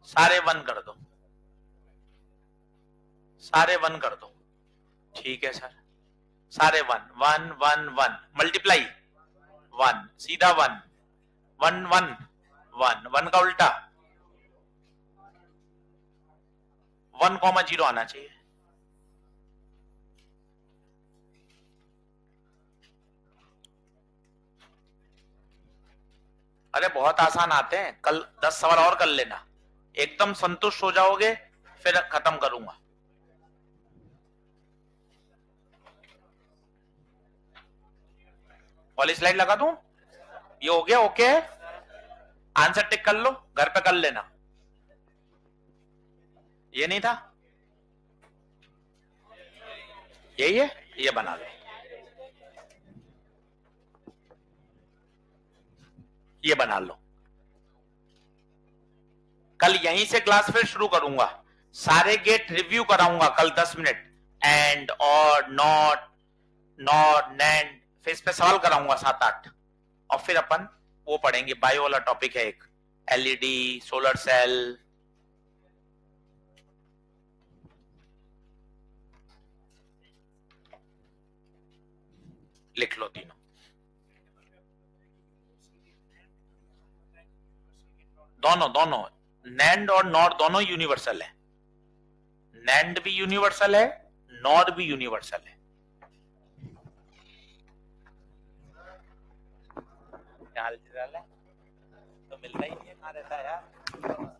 सारे 1 कर दो, सारे 1 कर दो। ठीक है सर, सारे 1 1 1 1, मल्टीप्लाई 1, सीधा 1 1 1 1, 1 का उल्टा 1,0 आना चाहिए। अरे बहुत आसान आते हैं, कल 10 सवाल और कर लेना, एकदम संतुष्ट हो जाओगे, फिर खत्म करूंगा। वाली स्लाइड लगा दूं? ये हो गया ओके? आंसर टिक कर लो, घर पे कर लेना। ये नहीं था, यही है, ये बना लो, ये बना लो। कल यहीं से क्लास फिर शुरू करूंगा, सारे गेट रिव्यू कराऊंगा कल 10 मिनट। एंड, और, नॉट, नॉट, नैंड, फिर इस पे सवाल कराऊंगा 7 8, और फिर अपन वो पढ़ेंगे, बायो वाला टॉपिक है एक, एलईडी, सोलर सेल। लिख लो तीनों। दोनों दोनों नैंड और नॉर दोनों यूनिवर्सल है। नैंड भी यूनिवर्सल है, नॉर भी यूनिवर्सल है। क्या हाल चाल है? तो मिलता ही नहीं है, कहाँ रहता है यार?